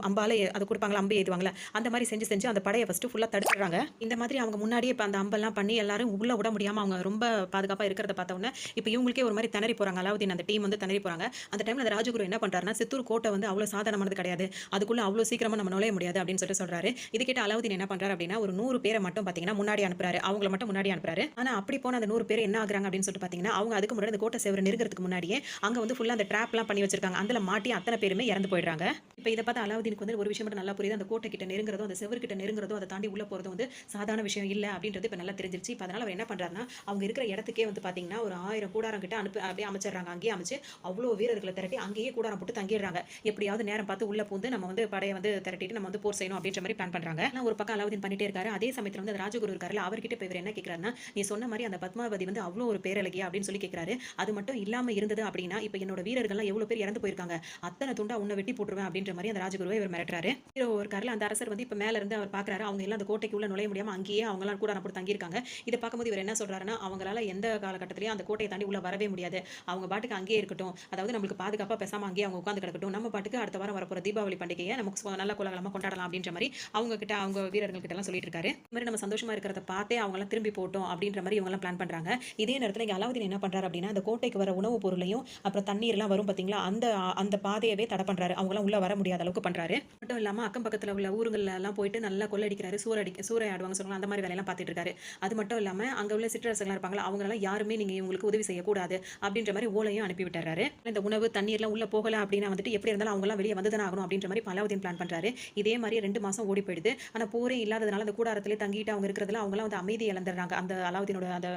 அம்பால அது கொடுப்பாங்களா, அம்பு ஏதுவாங்களா, அந்த மாதிரி செஞ்சு அந்த படையை ஃபர்ஸ்ட் ஃபுல்லா தடுத்துறாங்க. இந்த மாதிரி அவங்க முன்னாடியே இப்போ அந்த அம்பெல்லாம் பண்ணி எல்லாரும் உள்ள விட முடியாம அவங்க ரொம்ப பாதுகாப்பா இருக்கிறத பார்த்த உடனே இப்போ இவங்களுக்கே ஒரு மாதிரி திணறி போறாங்க. அலாவுதீன் அந்த டீம் வந்து திணறி போறாங்க. அந்த டைம்ல அந்த ராஜகுரு என்ன பண்றாருன்னா, சித்தூர் கோட்டை வந்து அவ்வளவு சாதாரணமானது கிடையாது, அதுக்குள்ள அவ்வளவு சீக்கிரமா நம்ம நுழைய முடியாது அப்படின்னு சொல்றாரு. இது கேட்ட அலாவுதீன் என்ன பண்றாரு அப்படின்னா, ஒரு 100 பேரை மட்டும் பாத்தீங்கன்னா முன்னாடி அனுப்புறாரு. அவங்கள மட்டும் முன்னாடி அனுப்புறாரு. ஆனா அப்படி போன அந்த 100 பேர் என்ன ஆகுறாங்க அப்படின்னு சொல்லிட்டு பாத்தீங்கன்னா, அவங்க அதுக்கு முன்னாடி அந்த கோட்டை சேவரை நெருங்கிறதுக்கு முன்னாடியே அங்க வந்து ஃபுல்லா அந்த ட்ராப்லாம் பண்ணி வச்சிருக்காங்க. அதுல மாட்டி அத்தனை பேருமே இறந்து போயிடுறாங்க. இப்போ இதை பார்த்து அலாவுதீனுக்கு வந்து ஒரு விஷயம் மட்டும் நல்லா புரியுது. அந்த கோட்டை கிட்ட நெருங்குறதும் அந்த செவர் கிட்ட நெருங்குறதும் அதை தாண்டி உள்ள போறதும் வந்து சாதாரண விஷயம் இல்ல அப்படின்றது இப்போ நல்லா தெரிஞ்சிருச்சு. இப்போ அதனால அவர் என்ன பண்றாருன்னா, அவங்க இருக்கிற இடத்துக்கே வந்து பாத்தீங்கன்னா ஒரு 1000 கூடாரம் கிட்ட அப்படியே அமைச்சிடுறாங்க. அங்கேயே அமைச்சு அவ்வளோ வீரர்களை திரட்டி அங்கேயே கூடாரம் போட்டு தங்கிடுறாங்க. எப்படியாவது நேரம் பார்த்து உள்ள பூந்து நம்ம வந்து படையை வந்து திரட்டிட்டு நம்ம வந்து போர் செய்யணும் அப்படின்ற மாதிரி பிளான் பண்றாங்க. ஒரு பக்கம் அலாவுதீன் பண்ணிட்டே இருக்காரு. அதே சமயத்துல வந்து ராஜகுரு இருக்காருல்ல, அவர்கிட்ட இப்ப இவர் என்ன கேட்கிறாருன்னா, நீ சொன்ன மாதிரி அந்த பத்மாவதி வந்து அவ்வளோ ஒரு பேரழகியா அப்படின்னு சொல்லி கேட்கிறாரு. அது மட்டும் இல்லாம இருந்தது அப்படின்னா இப்ப என்னோட வீரர்கள்லாம் எவ்வளவு பேர் இறந்து போயிருக்காங்க, அத்தனை துண்டா உன்னை வெட்டி போட்டுருவேன் அப்படின்ற மாதிரி அந்த ராஜகுருவை இவர் மிரட்டுறாரு. ஹீரோ இருக்காருல்ல, அந்த அரசர் வந்து இப்ப மேல இருந்து அவர் பாக்குறாரு. அவங்க எல்லாம் அந்த கோட்டைக்கு உள்ள நுழைய முடியாம அங்கேயே அவங்க எல்லாம் கூட போட்டு தங்கியிருக்காங்க. இதை பார்க்கும்போது இவர் என்ன சொல்றாருன்னா, அவங்களால எந்த காலகட்டத்திலயும் அந்த கோட்டையை தாண்டி உள்ள வரவே முடியாது. அவங்க பாட்டுக்கு அங்கேயே இருக்கட்டும். அதாவது நம்மளுக்கு பாதுகாப்பா பேசாம அங்கேயே அவங்க உட்கார்ந்து கிடக்கட்டும். நம்ம பாட்டுக்கு அடுத்த வாரம் வரப்போற தீபாவளி பண்டிகையை நமக்கு நல்ல கோலாகலமா கொண்டாடலாம் அப்படின்ற மாதிரி அவங்க கிட்ட அவங்க வீரர்கள் கிட்ட எல்லாம் சொல்லிட்டு இருக்காரு. இந்த மாதிரி நம்ம சந்தோஷமா இருக்கிறத பார்த்தே அவங்க எல்லாம் திரும்பி போட்டோம் அப்படின்ற மாதிரி இவங்க எல்லாம் பிளான் பண்றாங்க. இதே நேரத்துல இங்க அலாவுதீன் என்ன பண்றாரு அப்படின்னா, அந்த கோட்டைக்கு வர உணவு பொருளையும் அப்புறம் தண்ணீர் எல்லாம் வரும் பாத்தீங்களா, அந்த அந்த பாதையவே தடை பண்றாரு. அவங்க எல்லாம் உள்ள வர முடியாத அளவுக்கு பண்றாரு. மட்டும் இல்லாம அக்கம் பக்கத்துல உள்ள ஊருங்கள்ல எல்லாம் போயிட்டு நல்லா கொள்ளடிக்கிறாரு, சூறையாடுவாங்க சொல்லுவாங்க, அந்த மாதிரி வேலையெல்லாம் பார்த்துட்டு இருக்காரு. அது மட்டும் இல்லாம அங்க உள்ள சிற்றரசர்கள் இருப்பாங்களா, அவங்க எல்லாம் யாருமே நீங்க உங்களுக்கு உதவி செய்யக்கூடாது அப்படின்ற மாதிரி ஓலையும் அனுப்பி விட்டுறாரு. இந்த உணவு தண்ணீர்லாம் உள்ள போகல அப்படின்னா வந்துட்டு எப்படி இருந்தாலும் அவங்க எல்லாம் வெளியே வந்துதானே ஆகணும் அப்படின்ற மாதிரி அலாவுதீன் பிளான் பண்றாரு. இதே மாதிரி 2 மாசம் ஓடி போயிடுது. ஆனா போரே இல்லாததுனால அந்த கூடாரத்திலே தங்கிட்டு அவங்க இருக்கிறதுல அவங்க எல்லாம் வந்து அமைதி இழந்துடுறாங்க. அந்த அலாவுதீனோட அந்த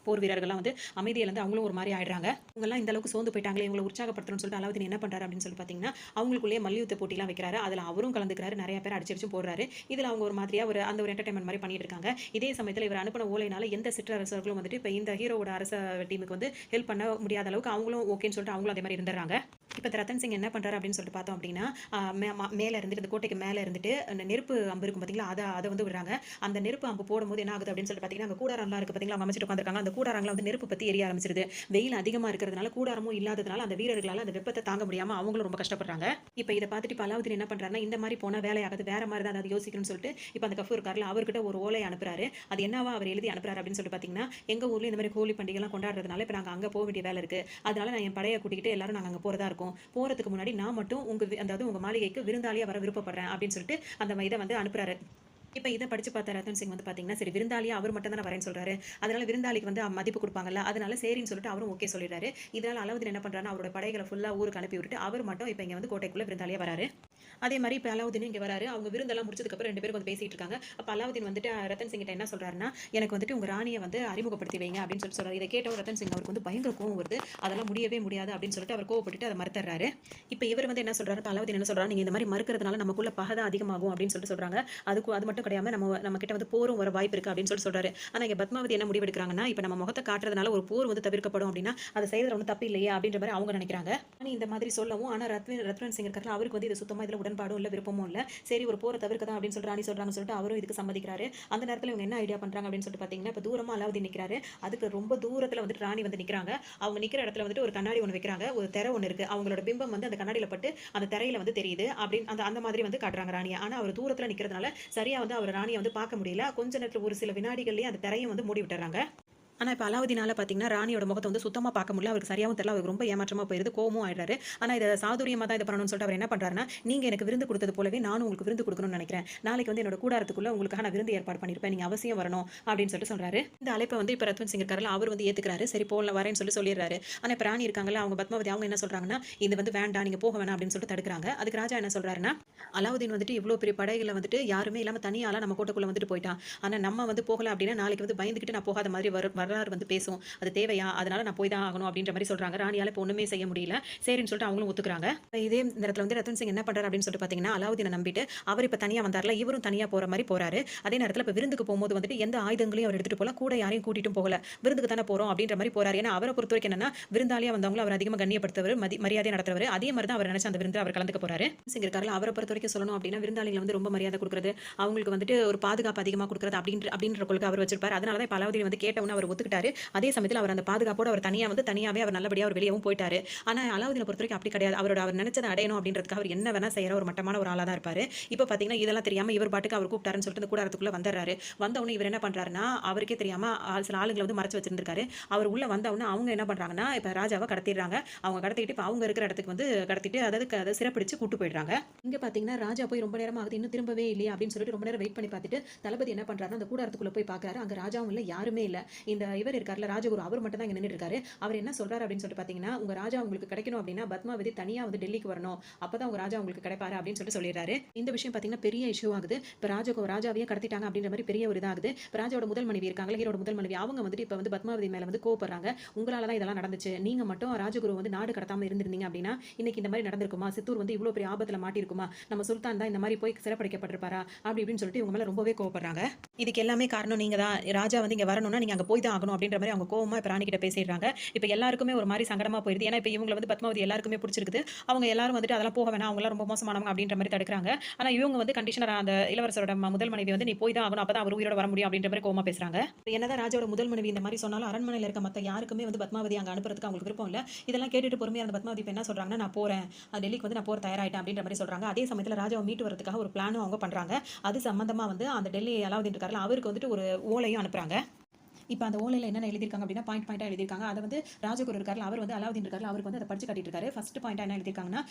போர் வீரர்கள்லாம் வந்து அமைதி இழந்து அவங்களும் ஒரு மாதிரி ஆயிடுறாங்க. இவங்க எல்லாம் இந்த அளவுக்கு சோர்ந்து போயிட்டாங்களே, இவங்களை உற்சாகப்படுத்தணும்னு சொல்லிட்டு அலாவுதீன் என்ன பண்றாரு அப்படின்னு சொல்லி பாத்தீங்கன்னா, அவங்களுக்குள்ளேயே மல்யுத்த போட்டிலாம் வைக்கிறாரு. அதுல அவரும் கலந்துக்கிறாரு, நிறைய பேர் அடிச்சு போடுறாரு. இதுல அவங்க ஒரு மாதிரியா அந்த ஒரு என்டர்டைன்மெண்ட் மாதிரி பண்ணிட்டு இருக்காங்க. இதே சமயத்துல இவர் அனுப்பின ஓலைனால எந்த சிற்றரசர்களும் வந்துட்டு இப்ப இந்த ஹீரோவோட அரச டீமுக்கு வந்து ஹெல்ப் பண்ண முடியாத அளவுக்கு அவங்களும் ஓகேன்னு சொல்லிட்டு அவங்களும் அதே மாதிரி இருந்துறாங்க. இப்ப ரத்தன் சிங் என்ன பண்றாரு அப்படின்னு சொல்லிட்டு பார்த்தோம் அப்படின்னா, மேல இருந்துட்டு இந்த கோட்டைக்கு மேல இருந்துட்டு அந்த நெருப்பு அம்பு இருக்கும் பாத்தீங்களா, அதை வந்து விடுறாங்க. அந்த நெருப்பு அம்பு போடும்போது என்ன ஆகுது அப்படின்னு சொல்லிட்டு பாத்தீங்கன்னா, அங்க கூடாரம்லாம் இருக்கு பாத்தீங்களா, அவங்க அமைச்சிட்டு உட்காந்துருக்காங்க. அந்த கூடாரங்களை வந்து நெருப்பு பத்தி எரிய ஆரம்பிச்சிருது. வெயில் அதிகமா இருக்கிறதுனால கூடாரமும் இல்லாததுனால அந்த வீரர்களால அந்த வெப்பத்தை தாங்க முடியாம அவங்களும் ரொம்ப கஷ்டப்படுறாங்க. இப்ப இதை பார்த்துட்டு அலாவுதீன் என்ன பண்றாருன்னா, இந்த மாதிரி போனா வேலையாகாது, வேற மாதிரி தான் அதாவது யோசிக்கணும்னு சொல்லிட்டு இப்ப அந்த கஃபூர் இருக்காருல, அவர்கிட்ட ஒரு ஓலை அனுப்புறாரு. அது என்னவா அவர் எழுதி அனுப்புறாரு அப்படின்னு சொல்லிட்டு பாத்தீங்கன்னா, எங்க ஊர்ல இந்த மாதிரி ஹோலி பண்டிகை எல்லாம் கொண்டாடுறதுனால இப்ப நாங்க அங்க போக வேண்டிய வேலை இருக்கு. அதனால நான் என் படையை கூட்டிக்கிட்டு எல்லாரும் நாங்க அங்க போறதா இருக்கும். போறதுக்கு முன்னாடி நான் மட்டும் அதாவது உங்க மாளிகைக்கு விருந்தாளியா வர விருப்பப்படுறேன் அப்படின்னு சொல்லிட்டு அந்த இதை வந்து அனுப்புறாரு. இப்ப இதை படிச்சு பார்த்த ரத்தன் சிங் வந்து பாத்தீங்கன்னா, சரி விருந்தாளியா அவர் மட்டும் தானே வரேன்னு சொல்றாரு, அதனால விருந்தாளிக்கு வந்து மதிப்பு கொடுப்பாங்கல்ல, அதனால சரின்னு சொல்லிட்டு அவரும் ஓகே சொல்லிடுறாரு. இதனால அலாவுதீன் என்ன பண்றாருன்னா, அவரோட படைகளை ஃபுல்லா ஊருக்கு அனுப்பி விட்டுட்டு அவர் மட்டும் இப்ப இங்க வந்து கோட்டைக்குள்ள விருந்தாளியா வராரு. அதே மாதிரி இப்ப அலாவுதீன் இங்க வராரு. அவங்க விருந்தெல்லாம் முடிச்சதுக்கு அப்புறம் 2 பேரும் வந்து பேசிட்டு இருக்காங்க. அப்ப அலாவுதீன் வந்துட்டு ரத்தன் சிங் கிட்ட என்ன சொல்றாருன்னா, எனக்கு வந்துட்டு உங்க ராணியை வந்து அறிமுகப்படுத்தி வைங்க அப்படின்னு சொல்றாரு. இதை கேட்ட ரத்தன் சிங் அவருக்கு வந்து பயங்கர கோவம் வருது. அதெல்லாம் முடியவே முடியாது அப்படின்னு சொல்லிட்டு அவர் கோவப்பட்டு அதை மறுத்துறாரு. இப்ப இவர் வந்து என்ன சொல்றாரு, அலாவுதீன் என்ன சொல்றாரு, நீங்க இந்த மாதிரி மறுக்கிறதுனால நமக்குள்ள பகை அதிகமாகும் அப்படின்னு சொல்லிட்டு சொல்றாங்க. அது மட்டும் கிடையாம நம்ம கிட்ட வந்து போரும் வர வாய்ப்பு இருக்கு அப்படின்னு சொல்றாரு. ஆனா இங்க பத்மாவதி என்ன முடிவு எடுக்கிறாங்கன்னா, இப்ப நம்ம முகத்தை காட்டுறதுனால ஒரு போர் வந்து தவிர்க்கப்படும் அப்படின்னா அதை செய்யறது ஒன்றும் தப்பு இல்லையா அப்படின்ற மாதிரி அவங்க நினைக்கிறாங்க. இந்த மாதிரி சொல்லவும் ஆனா ரத்வன் சிங் இருக்காரு, அவருக்கு வந்து இது சுத்தமா இதுல உடன்பாடும் இல்ல, விருப்பமும் இல்ல. சரி ஒரு போரை தவிர்க்கதான் அப்படின்னு சொல்றாங்க சொல்லிட்டு அவரும் இதுக்கு சம்மதிக்கிறாரு. அந்த நேரத்துல இவங்க என்ன ஐடியா பண்றாங்க அப்படின்னு சொல்லிட்டு பாத்தீங்கன்னா, இப்ப தூரமா அலாவுதீன் நிக்கிறாரு, அதுக்கு ரொம்ப தூரத்துல வந்துட்டு ராணி வந்து நிக்கிறாங்க. அவங்க நிக்கிற இடத்துல வந்துட்டு ஒரு கண்ணாடி ஒன்று வைக்கிறாங்க, ஒரு திரை ஒன்று இருக்கு. அவங்களோட பிம்பம் வந்து அந்த கண்ணாடியில பட்டு அந்த திரையில வந்து தெரியுது அப்படின்னு அந்த மாதிரி வந்து காட்டுறாங்க ராணியை. ஆனா அவர் தூரத்துல நிக்கிறதுனால சரியா வந்து அவர் ராணியை வந்து பார்க்க முடியல. கொஞ்ச நேரத்துல ஒரு சில வினாடிகள்லயே அந்த திரையும் வந்து மூடி விட்டுறாங்க. ஆனா இப்ப அலாவுதீனால பாத்தீங்கன்னா ராணியோட முகத்தை வந்து சுத்தமா பார்க்க முடியல. அவருக்கு சரியாவும் தெரியல. அவருக்கு ரொம்ப ஏமாற்றமா போயிருது, கோவமும் ஆயிடுறாரு. ஆனா இதை சாதுரியமா தான் இதை பண்ணணும்னு சொல்லிட்டு அவர் என்ன பண்றாருன்னா, நீங்க எனக்கு விருந்து கொடுத்தது போலவே நானும் உங்களுக்கு விருந்து கொடுக்கணும்னு நினைக்கிறேன். நாளைக்கு வந்து என்னோட கூடாரத்துக்குள்ள உங்களுக்காக நான் விருந்து ஏற்பாடு பண்ணிருப்பேன், நீங்க அவசியம் வரணும் அப்படின்னு சொல்லிட்டு சொல்றாரு. இந்த அழைப்பை வந்து இப்ப ரத்வன் சிங் இருக்காருல, அவர் வந்து ஏத்துக்கிறாரு. சரி போல வரேன்னு சொல்லிடுறாரு. ஆனா இப்ப ராணி இருக்காங்கல்ல, அவங்க பத்மாவதி அவங்க என்ன சொல்றாங்கன்னா, இது வந்து வேண்டாம், நீங்க போக வேணாம் அப்படின்னு சொல்லிட்டு தடுக்கிறாங்க. அதுக்கு ராஜா என்ன சொல்றாருன்னா, அலாவுதீன் வந்துட்டு இவ்வளவு பெரிய படைகளை வந்துட்டு யாருமே இல்லாம தனியால நம்ம கோட்டைக்குள்ள வந்துட்டு போயிட்டான். ஆனா நம்ம வந்து போகல அப்படின்னா நாளைக்கு வந்து பயந்துகிட்டு நான் போகாத மாதிரி வரலாறு வந்து பேசும், அது தேவையா, அதனால நான் போய் தான் ஆகணும் அப்படின்ற மாதிரி சொல்றாங்க. ராணியால இப்போ ஒண்ணுமே செய்ய முடியல, சரின்னு சொல்லிட்டு அவங்களும் ஒத்துக்கிறாங்க. இதே நேரத்துல வந்து ரத்தன் சிங் என்ன பண்றாரு அப்படின்னு சொல்லிட்டு பாத்தீங்கன்னா, அலாவுதீனை நம்பிட்டு அவர் இப்ப தனியா வந்தார்ல, இவரும் தனியா போற மாதிரி போறாரு. அதே நேரத்துல இப்ப விருந்துக்கு போகும்போது வந்துட்டு எந்த ஆயுதங்களையும் அவர் எடுத்துட்டு போல, கூட யாரையும் கூட்டிட்டும் போகல, விருந்துக்கு தானே போறோம் அப்படின்ற மாதிரி போறாரு. ஏன்னா அவரை பொறுத்த வரைக்கும் என்னன்னா, விருந்தாளியா வந்தவங்களும் அவர் அதிகமா கண்ணியப்படுத்தவர், மரியாதை நடத்துறவர். அதே மாதிரி தான் அவர் நினைச்ச அந்த விருந்து அவர் கலந்துக்க போறாரு. சிங் இருக்காருல, அவரை பொறுத்த வரைக்கும் சொல்லணும் அப்படின்னா, விருந்தாளிகளை வந்து ரொம்ப மரியாதை கொடுக்குறது, அவங்களுக்கு வந்துட்டு ஒரு பாதுகாப்பு அதிகமா கொடுக்குறது அப்படின்ற கொள்கை அவர் வச்சிருப்பாரு. அதனால தான் இப்ப அலாவுதீன் வந்து கேட்டவொன்னு அவர் ஒத்துக்கிட்டாரு. அதே சமயத்தில் அவர் அந்த பாதுகாப்போட அவர் தனியாவே அவர் நல்லபடியா அவர் வெளியவும் போயிட்டாரு. ஆனா அலாவுதீனை பொறுத்த வரைக்கும் அப்படி கிடையாது. அவர் நினைச்சதை அடையணும் அப்படின்றதுக்காக அவர் என்ன வேணா செய்யற ஒரு மட்டமான ஒரு ஆளா தான் இருப்பாரு. இப்ப பாத்தீங்கன்னா இதெல்லாம் தெரியாம இவர் பாட்டுக்கு அவர் கூப்பிட்டாருன்னு சொல்லிட்டு இந்த கூடாரத்துக்குள்ள வந்துடுறாரு. வந்தவொடனே இவர் என்ன பண்றாருன்னா, அவருக்கே தெரியாம சில ஆளுங்களை வந்து மறைச்சு வச்சிருந்திருக்காரு. அவர் உள்ள வந்தவொடனே அவங்க என்ன பண்றாங்கன்னா, இப்ப ராஜாவை கடத்திடுறாங்க. அவங்க கடத்திட்டு இப்ப அவங்க இருக்கிற இடத்துக்கு வந்து கடத்திட்டு அதாவது சிறப்பிடிச்சு கூட்டு போயிடுறாங்க. இங்க பாத்தீங்கன்னா ராஜா போய் ரொம்ப நேரம் ஆகுது, இன்னும் திரும்பவே இல்லையா அப்படின்னு சொல்லிட்டு ரொம்ப நேரம் வெயிட் பண்ணி பார்த்துட்டு தளபதி என்ன பண்றாருன்னா, அந்த கூடாரத்துக்குள்ள போய் பாக்குறாரு. அங்க ராஜாவும் இல்ல, யாருமே இல்ல. இந்த இவர் இருக்கார்ல ராஜகுரு, அவர் மட்டும் தான் இங்க நின்னுட்டு இருக்காரு. அவர் என்ன சொல்றாரு அப்படின்னு சொல்லிட்டு பார்த்தீங்கன்னா, உங்க ராஜா உங்களுக்கு கிடைக்கணும் அப்படின்னா பத்மாவதி தனியா வந்து டெல்லிக்கு வரணும். அப்பதான் உங்க ராஜா உங்களுக்கு கிடைப்பாரு அப்படின்னு சொல்லிடுறாரு. இந்த விஷயம் பார்த்தீங்கன்னா பெரிய இஷ்யூ ஆகுது. இப்ப ராஜாவையே கடத்திட்டாங்க அப்படின்ற மாதிரி பெரிய ஒரு இதாகுது. இப்ப ராஜாவோட முதல் மனைவி இருக்காங்கல்ல, ஹீரோட முதல் மனைவி, அவங்க வந்துட்டு இப்ப வந்து பத்மாவதி மேல வந்து கோவப்படுறாங்க. உங்களால தான் இதெல்லாம் நடந்துச்சு. நீங்க மட்டும் ராஜகுரு வந்து நாடு கடத்தாம இருந்திருந்தீங்க அப்படின்னா இன்னைக்கு இந்த மாதிரி நடந்திருக்குமா? சித்தூர் வந்து இவ்வளவு பெரிய ஆபத்துல மாட்டிருக்குமா? நம்ம சுல்தான் தான் இந்த மாதிரி போய் சிறப்படிக்கப்பட்டிருப்பாரா? அப்படி இப்படின்னு சொல்லிட்டு இவங்க மேல ரொம்பவே கோவப்படுறாங்க. இதுக்கு எல்லாமே காரணம் நீங்க தான். ராஜா வந்து இங்க வரணும்னா நீங்க அங்க போய் தான் ஆகணும் அப்படின்ற மாதிரி அவங்க கோவமா இப்ப ராணி கிட்ட பேசிடுறாங்க. இப்ப எல்லாருக்குமே ஒரு மாதிரி சங்கடமா போயிருது. ஏன்னா இப்ப இவங்க வந்து பத்மாவதி எல்லாருக்குமே பிடிச்சிருக்குது. அவங்க எல்லாரும் வந்துட்டு அதெல்லாம் போக வேணாம், அவங்க எல்லாம் ரொம்ப மோசமானவங்க அப்படின்ற மாதிரி தடுக்கிறாங்க. ஆனா இவங்க வந்து கண்டிஷனரா அந்த இளவரசரோட முதல் மனைவி வந்து நீ போய் தான் ஆகணும், அப்பதான் அவர் உயிரோட வர முடியும் அப்படின்ற மாதிரி கோவமா பேசுறாங்க. என்னதான் ராஜாவோட முதல் மனைவி இந்த மாதிரி சொன்னாலும் அரண்மனையில இருக்க மத்த யாருக்குமே வந்து பத்மாவதி அங்க அனுப்புறதுக்கு அவங்களுக்கு விருப்பம் இல்ல. இதெல்லாம் கேட்டுட்டு பொறுமையா அந்த பத்மாவதி இப்ப என்ன சொல்றாங்கன்னா, நான் போறேன், டெல்லிக்கு வந்து நான் போற தயாராயிட்டேன் அப்படின்ற மாதிரி சொல்றாங்க. அதே சமயத்துல ராஜாவை மீட்டு வரதுக்காக ஒரு பிளானும் அவங்க பண்றாங்க. அது சம்பந்தமா வந்து அந்த டெல்லி அலாவுதீன் இருக்காருல்ல, அவருக்கு வந்துட்டு ஒரு ஓலையும் அனுப்புறாங்க. இப்போ அந்த ஓலையில் என்னென்ன எழுதியிருக்காங்க அப்படின்னா பாயிண்டா எழுதியிருக்காங்க. அதை வந்து ராஜகுரு இருக்காரு, அவர் வந்து அலாவுதீன் இருக்காரு, அவருக்கு வந்து அதை படிச்சு காட்டிட்டு இருக்காரு. ஃபர்ஸ்ட் பாயிண்டா என்ன எழுதியிருக்காங்கன்னா,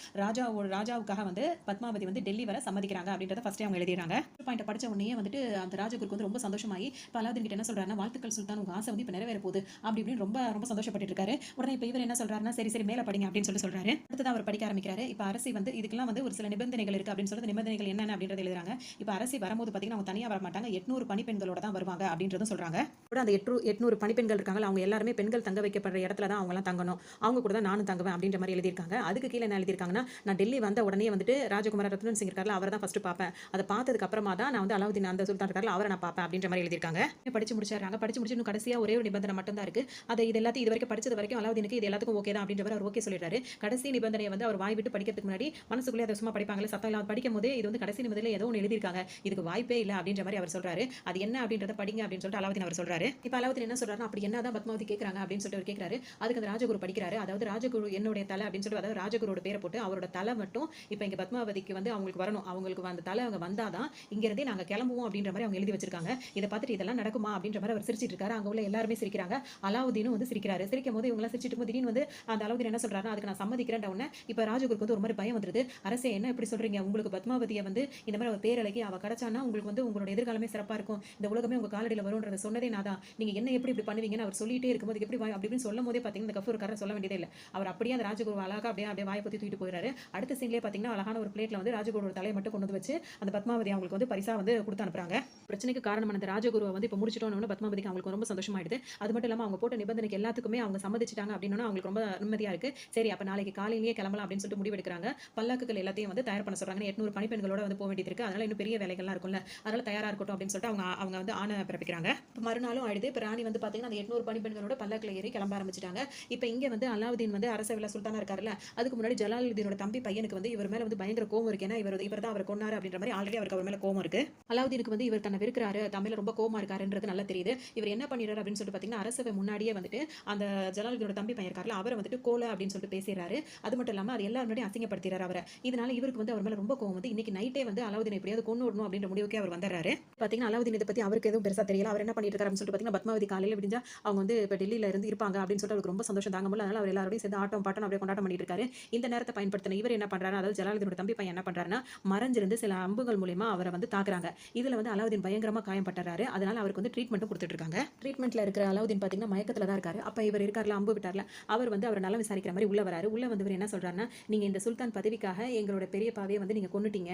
ராஜாவுக்காக வந்து பத்மாவதி வந்து டெல்லி வர சம்மதிக்கிறாங்க அப்படின்றத ஃபர்ஸ்ட் அவங்க எழுதிறாங்க. பாயிண்ட் படிச்ச உடனே வந்துட்டு அந்த ராஜகுருக்கு வந்து ரொம்ப சந்தோஷமாயி இப்போ அலாவுதீன் கிட்ட என்ன சொல்றாருன்னா, வாழ்த்துக்கள் சுல்தான், உங்க ஆசை வந்து இப்போ நிறைவேற போகுது அப்படி இப்படின்னு ரொம்ப ரொம்ப சந்தோஷப்பட்டு இருக்காரு. உடனே இப்போ இவர் என்ன சொல்றாருன்னா, சரி சரி மேல படிங்க அப்படின்னு சொல்றாரு. அடுத்ததான் அவர் படிக்க ஆரம்பிக்கிறாரு. இப்போ அரசி வந்து இதுக்கெல்லாம் வந்து ஒரு சில நிபந்தனைகள் இருக்கு அப்படின்னு சொல்லிட்டு நிபந்தனைகள் என்னென்ன அப்படின்றத எழுதுறாங்க. இப்போ அரசி வரும்போது பார்த்தீங்கன்னா அவங்க தனியாக வர மாட்டாங்க, 800 பணிப்பெண்களோட தான் வருவாங்க அப்படின்றதும் சொல்றாங்க. அந்த 800 பணிப்பெண்கள் இருக்காங்க, அவங்க எல்லாருமே பெண்கள் தங்க வைக்கப்படுற இடத்துல தான் அவங்க எல்லாம் தங்கணும், அவங்க கூட தான் நானும் தங்குவேன் அப்படின்ற மாதிரி எழுதியிருக்காங்க. அதுக்கு கீழே என்ன எழுதியிருக்காங்கன்னா, நான் டெல்லி வந்த உடனே வந்துட்டு ராஜகுமார ரத்னன் சிங் இருக்கார்ல, அவரை தான் ஃபர்ஸ்ட் பார்ப்பேன், அதை பார்த்ததுக்கு அப்புறமா தான் நான் வந்து அலாவுதீன் அந்த சுல்தான் இருக்கார்ல அவரை நான் பார்ப்பேன் அப்படின்ற மாதிரி எழுதியிருக்காங்க. படிச்சு முடிச்சாங்க. படிச்சு முடிச்சு இன்னும் கடைசியா ஒரே ஒரு நிபந்தனை மட்டும் தான் இருக்கு. அதை இது எல்லாத்தையும் இது வரைக்கும் படிச்சது வரைக்கும் அலாவுதீனுக்கு இது எல்லாத்துக்கும் ஓகே தான் அப்படின்ற அவர் ஓகே சொல்லிடுறாரு. கடைசி நிபந்தனையை வந்து அவர் வாய் விட்டு படிக்கிறதுக்கு முன்னாடி மனசுக்குள்ளே அதை சும்மா படிப்பாங்களே சத்தம் இல்லாம படிக்கும் போதே இது வந்து கடைசி நிபந்தனை ஏதோ ஒன்று எழுதியிருக்காங்க, இதுக்கு வாய்ப்பே இல்லை அப்படின்ற மாதிரி அவர் சொல்றாரு. அது என்ன அப்படின்றத படிங்க அப்படின்னு சொல்லிட்டு அலாவுதீன் அவர் சொல்றாரு. இப்போ அலாவுதீன் என்ன சொல்றாரு, அப்படி என்னதான் பத்மாவதி கேட்கறாங்க அப்படின்னு சொல்லிட்டு அவர் கேட்கறாரு. அதுக்கு அந்த ராஜகுரு படிக்கிறாரு. அதாவது ராஜகுரு என்னுடைய தலை அப்படின்னு சொல்லிட்டு, அதாவது ராஜகுருவோட பேரை போட்டு அவரோட தலை மட்டும் இப்போ இங்க பத்மாவதிக்கு வந்து அவங்களுக்கு வரணும், அவங்களுக்கு அந்த தலை அவங்க வந்தாதான் இங்க இருந்தே நாங்க கிளம்புவோம் அப்படின்ற மாதிரி அவங்க எழுதி வச்சிருக்காங்க. இதை பார்த்துட்டு இதெல்லாம் நடக்குமா அப்படின்ற மாதிரி அவர் சிரிச்சிட்டு இருக்காரு. அங்க உள்ள எல்லாருமே சிரிக்கிறாங்க. அலாவுதீனும் வந்து சிரிக்கிறாரு. சிரிக்கும் போது இவங்க எல்லாம் சிரிச்சிட்டு போது திடீர்னு வந்து அந்த அலாவுதீன் என்ன சொல்றாருன்னா, அதுக்கு நான் சம்மதிக்கிறேன் உடனே இப்போ ராஜகுருக்கு வந்து ஒரு மாதிரி பயம் வந்துருது. அரசே என்ன இப்படி சொல்றீங்க, உங்களுக்கு பத்மாவதியை வந்து இந்த மாதிரி ஒரு பேரலைக்கு அவ கிடைச்சானா உங்களுக்கு வந்து உங்களோட எதிர்காலமே சிறப்பா இருக்கும், இந்த உலகமே உங்க காலடியில் வரும்ன்றத சொன்னதே நான் தான், நீங்க என்ன எப்படி இப்படி பண்ணுவீங்கன்னு அவர் சொல்லிட்டே இருக்கும்போது எப்படி அப்படின்னு சொல்லும் போதே பார்த்தீங்கன்னா இந்த கஃபூர்காரர் சொல்ல வேண்டியதே இல்லை. அவர் அப்படியே அந்த ராஜகுரு அழகா அப்படியே வாயை பற்றி தூக்கிட்டு போயிடுறாரு. அடுத்த சீன்லேயே பார்த்தீங்கன்னா அழகான ஒரு பிளேட்ல வந்து ராஜகுரு தலையை மட்டும் கொண்டு வச்சு அந்த பத்மாவதி அவங்களுக்கு வந்து பரிசா வந்து கொடுத்து அனுப்புறாங்க. பிரச்சனைக்கு காரணமான அந்த ராஜகுருவை வந்து இப்போ முடிச்சிட்டோன்னு பத்மாவதிக்கு அவங்களுக்கு ரொம்ப சந்தோஷமாயிடுது. அது மட்டும் இல்லாமல் அவங்க போட்ட நிபந்தனைக்கு எல்லாத்துக்குமே அவங்க சம்மதிச்சிட்டாங்க அப்படின்னா அவங்களுக்கு ரொம்ப நிம்மதியா இருக்கு. சரி அப்ப நாளைக்கு காலையிலேயே கிளம்பலாம் அப்படின்னு சொல்லிட்டு முடிவெடுக்கிறாங்க. பல்லாக்குகள் எல்லாத்தையும் வந்து தயார் பண்ண சொல்றாங்க. 800 பணிப்பெண்களோட வந்து போக வேண்டியது இருக்கு, அதனால இன்னும் பெரிய வேலைகள்லாம் இருக்கும்ல, அதனால தயாரா இருக்கட்டும் அப்படின்னு சொல்லிட்டு அவங்க வந்து ஆணை பிறப்பிக்கிறாங்க. மறுநாளும் ஆயிடுது. இப்போ ராணி வந்து பார்த்தீங்கன்னா அந்த 800 பணிப்பெண்களோட பல்லாக்கில் ஏறி கிளம்ப ஆரம்பிச்சிட்டாங்க. இப்போ இங்க வந்து அலாவுதீன் வந்து அரசவையில் சுல்தானா இருக்காருல்ல, அதுக்கு முன்னாடி ஜலாலுதீனோட தம்பி பையனுக்கு வந்து இவர் மேல வந்து பயங்கர கோவம் இருக்கு. ஏன்னா இவர் தான் அவர் கொன்னாரு அப்படின்ற மாதிரி ஆல்ரெடி அவருக்கு அவர் மேல கோவம் இருக்கு. அலாவுதீனுக்கு வந்து இவர் தன்னை வெறுக்கிறாரு, தமிழ்ல ரொம்ப கோவமா இருக்காருன்றது நல்லா தெரியுது. இவர் என்ன பண்ணிடுறாரு அப்படின்னு சொல்லிட்டு பார்த்தீங்கன்னா, அரசவை முன்னாடியே வந்துட்டு அந்த ஜலாலுதீனோட தம்பி பையன் இருக்காருல்ல அவரை வந்துட்டு கோல அப்படின்னு சொல்லிட்டு பேசுறாரு. அது மட்டும் இல்லாம அது எல்லாரும் முன்னாடி அசிங்கப்படுத்துறாரு அவரை. இதனால இவருக்கு வந்து அவர் மேல ரொம்ப கோவம் வந்து இன்னைக்கு நைட்டே வந்து அலாவுதீனை எப்படியாவது கொன்னு விடணும் அப்படின்ற முடிவுக்கே அவர் வந்துடுறாரு. பார்த்தீங்கன்னா அலாவுதீன் இதை பத்தி அவருக்கு எதுவும் பெருசா தெரியல. அவர் என்ன பண்ணிட்டு இருக்காரு அப்படின்னு சொல்லிட்டு பார்த்தீங்கன்னா, பத்மாவதி காலையில விடிஞ்சா அவங்க வந்து இப்போ டெல்லியில இருந்து இருப்பாங்க அப்படின்னு சொல்லிட்டு அவருக்கு ரொம்ப சந்தோஷம் தாங்க முடியல. அதனால அவர் எல்லாரோடையும் சேர்ந்து ஆட்டம் பாட்டம் அப்படியே கொண்டாட்டம் பண்ணிட்டு இருக்காரு. இந்த நேரத்தை பயன்படுத்தின இவர் என்ன பண்றாரு, அதாவது ஜலாலுதீனோட தம்பி பையன் என்ன பண்றாருன்னா, மறைஞ்சிருந்து சில அம்புகள் மூலமா அவரை வந்து தாக்குறாங்க. இதுல வந்து அலாவுதீன் பயங்கரமா காயம்பட்டாரு. அதனால அவருக்கு வந்து ட்ரீட்மெண்ட்டும் கொடுத்துட்டு இருக்காங்க. ட்ரீட்மெண்ட்ல இருக்கிற அலாவுதீன் பார்த்தீங்கன்னா மயக்கத்துல தான் இருக்காரு. அப்ப இவர் இருக்கார்ல அம்பு விட்டார்ல, அவர் வந்து அவர் நல்லா விசாரிக்கிற மாதிரி உள்ள வராரு. உள்ள வந்து இவர் என்ன சொல்றாருன்னா, நீங்க இந்த சுல்தான் பதவிக்காக எங்களோட பெரியப்பாவே வந்து நீங்க கொன்னுட்டீங்க,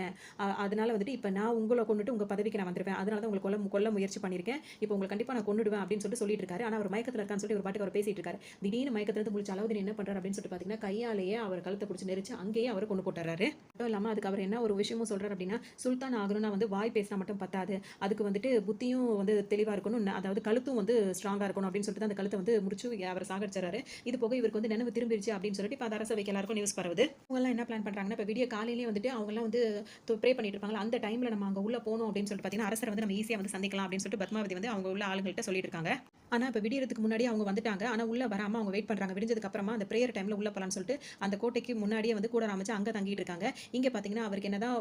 அதனால வந்துட்டு இப்ப நான் உங்களை கொன்னுட்டு உங்க பதவிக்கு நான் வந்துருவேன், அதனால தான் உங்களை கொல்ல முயற்சி பண்ணிருக்கேன், இப்போ உங்களை கண்டிப்பா நான் கொன்னுடுவேன் அப்படின்னு சொல்லிட்டு இருக்காரு. ஆனா அவர் மயக்கத்துல இருக்கான்னு சொல்லிட்டு ஒரு பாட்டுக்கு அவர் பேசிட்டு இருக்காரு. திடீர்னு மயக்கத்துல இருந்து முழிச்ச அலாவுதீன் என்ன பண்றாரு அப்படின்னு சொல்லிட்டு பாத்தீங்கன்னா, கையாலேயே அவர் கழுத்தை பிடிச்சி நெரிச்சு அங்கேயே அவர் கொண்டு போட்டுறாரு. மட்டும் இல்லாம அதுக்கு அவர் என்ன ஒரு விஷயமும் சொல்றாரு அப்படின்னா, சுல்தான் ஆகணும்னா வந்து வாய் பேசினா மட்டும் பத்தாது, அதுக்கு வந்துட்டு புத்தியும் வந்து தெளிவா இருக்கணும், அதாவது கழுத்தும் வந்து ஸ்ட்ராங்கா இருக்கணும் அப்படின்னு சொல்லிட்டு அந்த கழுத்தை வந்து முடிச்சு அவர் சாகடிச்சாரு. இது போக இவருக்கு வந்து நினைவு திரும்பிடுச்சு அப்படின்னு சொல்லிட்டு இப்ப அந்த அரசவைக்கு எல்லாருக்கும் நியூஸ் பரவுது. அவங்க எல்லாம் என்ன பிளான் பண்றாங்கன்னா, இப்ப விடிய காலையிலேயே வந்துட்டு அவங்க எல்லாம் வந்து ப்ரே பண்ணிட்டு இருப்பாங்க. அந்த டைம்ல நம்ம அங்க உள்ள போனோம் அப்படின்னு சொல்லிட்டு பாத்தீங்கன்னா அரசரை வந்து நம்ம ஈஸியா வந்து சந்திக்கலாம் அப்படின்னு சொல்லிட்டு பத்மாவதி வந்து அவங்க உள்ள ஆளுங்கள்ட்ட சொல்லிட்டு இருக்காங்க. ஆனா இப்ப விடியறதுக்கு முன்னாடி அவங்க வந்துட்டாங்க. ஆனா உள்ள வராம அவங்க வெயிட் பண்றாங்க. விடிஞ்சதுக்கு அப்புறமா அந்த பிரேயர் டைம்ல உள்ள போலாம்னு சொல்லிட்டு அந்த கோட்டைக்கு முன்னாடியே வந்து கூட அமைச்சு அங்க தங்கிட்டு இருக்காங்க. இங்க பாத்தீங்கன்னா அவருக்கு என்னதான்